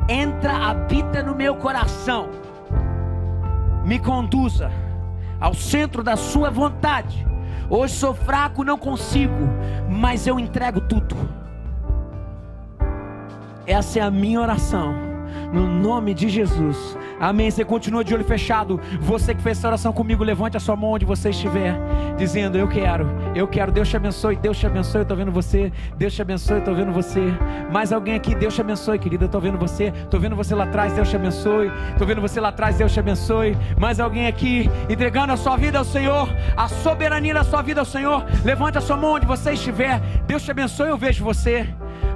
Entra, habita no meu coração, me conduza ao centro da sua vontade. Hoje sou fraco, não consigo, mas eu entrego tudo. Essa é a minha oração, no nome de Jesus. Amém. Você continua de olho fechado. Você que fez essa oração comigo, levante a sua mão onde você estiver, dizendo: eu quero. Deus te abençoe, Deus te abençoe, eu estou vendo você. Deus te abençoe, eu estou vendo você. Mais alguém aqui? Deus te abençoe, querida, eu estou vendo você. Estou vendo você lá atrás, Deus te abençoe. Estou vendo você lá atrás, Deus te abençoe. Mais alguém aqui entregando a sua vida ao Senhor, a soberania da sua vida ao Senhor? Levante a sua mão onde você estiver. Deus te abençoe, eu vejo você.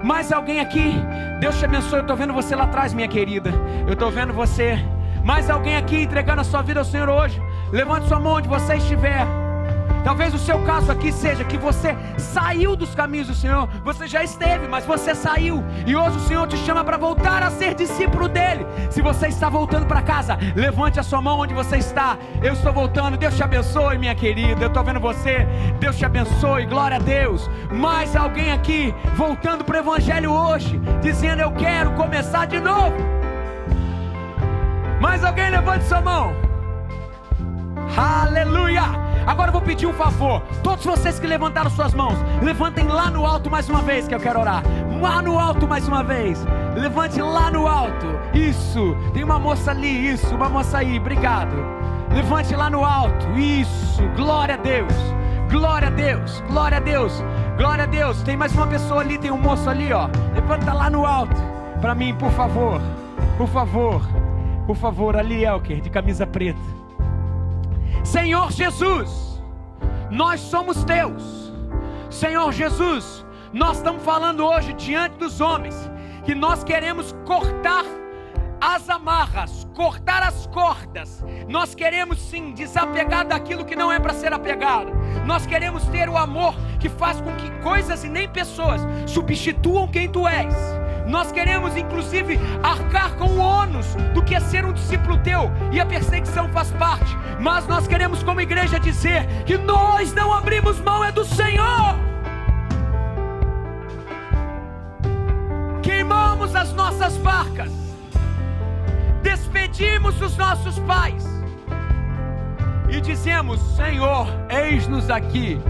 Mais alguém aqui? Deus te abençoe, eu estou vendo você lá atrás, minha querida. Eu estou vendo você. Mais alguém aqui entregando a sua vida ao Senhor hoje? Levante sua mão onde você estiver. Talvez o seu caso aqui seja que você saiu dos caminhos do Senhor. Você já esteve, mas você saiu. E hoje o Senhor te chama para voltar a ser discípulo dEle. Se você está voltando para casa, levante a sua mão onde você está. Eu estou voltando, Deus te abençoe, minha querida. Eu estou vendo você, Deus te abençoe, glória a Deus. Mais alguém aqui voltando para o Evangelho hoje, dizendo: eu quero começar de novo. Mais alguém? Levante sua mão. Aleluia. Agora eu vou pedir um favor. Todos vocês que levantaram suas mãos, levantem lá no alto mais uma vez, que eu quero orar. Lá no alto mais uma vez. Levante lá no alto. Isso. Tem uma moça ali. Isso. Uma moça aí. Obrigado. Levante lá no alto. Isso. Glória a Deus. Glória a Deus. Glória a Deus. Glória a Deus. Tem mais uma pessoa ali. Tem um moço ali, ó. Levanta lá no alto. Para mim, por favor. Por favor. Por favor. Ali, Elker, de camisa preta. Senhor Jesus, nós somos teus. Senhor Jesus, nós estamos falando hoje diante dos homens que nós queremos cortar as amarras, cortar as cordas. Nós queremos sim desapegar daquilo que não é para ser apegado. Nós queremos ter o amor que faz com que coisas e nem pessoas substituam quem tu és. Nós queremos inclusive arcar com o ônus do que é ser um discípulo teu, e a perseguição faz parte. Mas nós queremos como igreja dizer que nós não abrimos mão, é do Senhor. Queimamos as nossas barcas, despedimos os nossos pais e dizemos: Senhor, eis-nos aqui,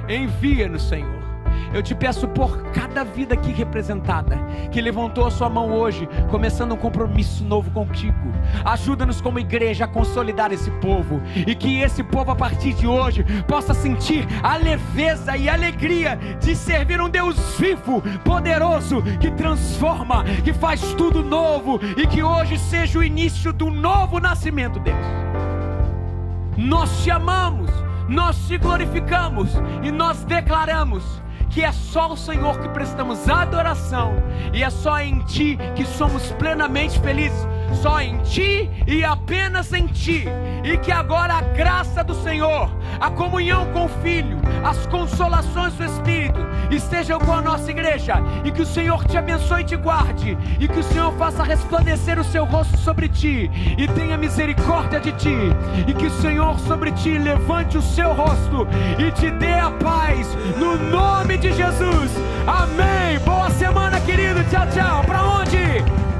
envia-nos, Senhor. Eu te peço por cada vida aqui representada, que levantou a sua mão hoje, começando um compromisso novo contigo. Ajuda-nos como igreja a consolidar esse povo, e que esse povo a partir de hoje possa sentir a leveza e a alegria de servir um Deus vivo, poderoso, que transforma, que faz tudo novo, e que hoje seja o início do novo nascimento, Deus. Nós te amamos, nós te glorificamos e nós declaramos que é só o Senhor que prestamos adoração, e é só em Ti que somos plenamente felizes, só em Ti e apenas em Ti. E que agora a graça do Senhor, a comunhão com o Filho, as consolações do Espírito estejam com a nossa igreja, e que o Senhor te abençoe e te guarde, e que o Senhor faça resplandecer o seu rosto sobre ti e tenha misericórdia de ti, e que o Senhor sobre ti levante o seu rosto e te dê a paz, no nome de Jesus. Amém. Boa semana, querido. Tchau, tchau. Para onde?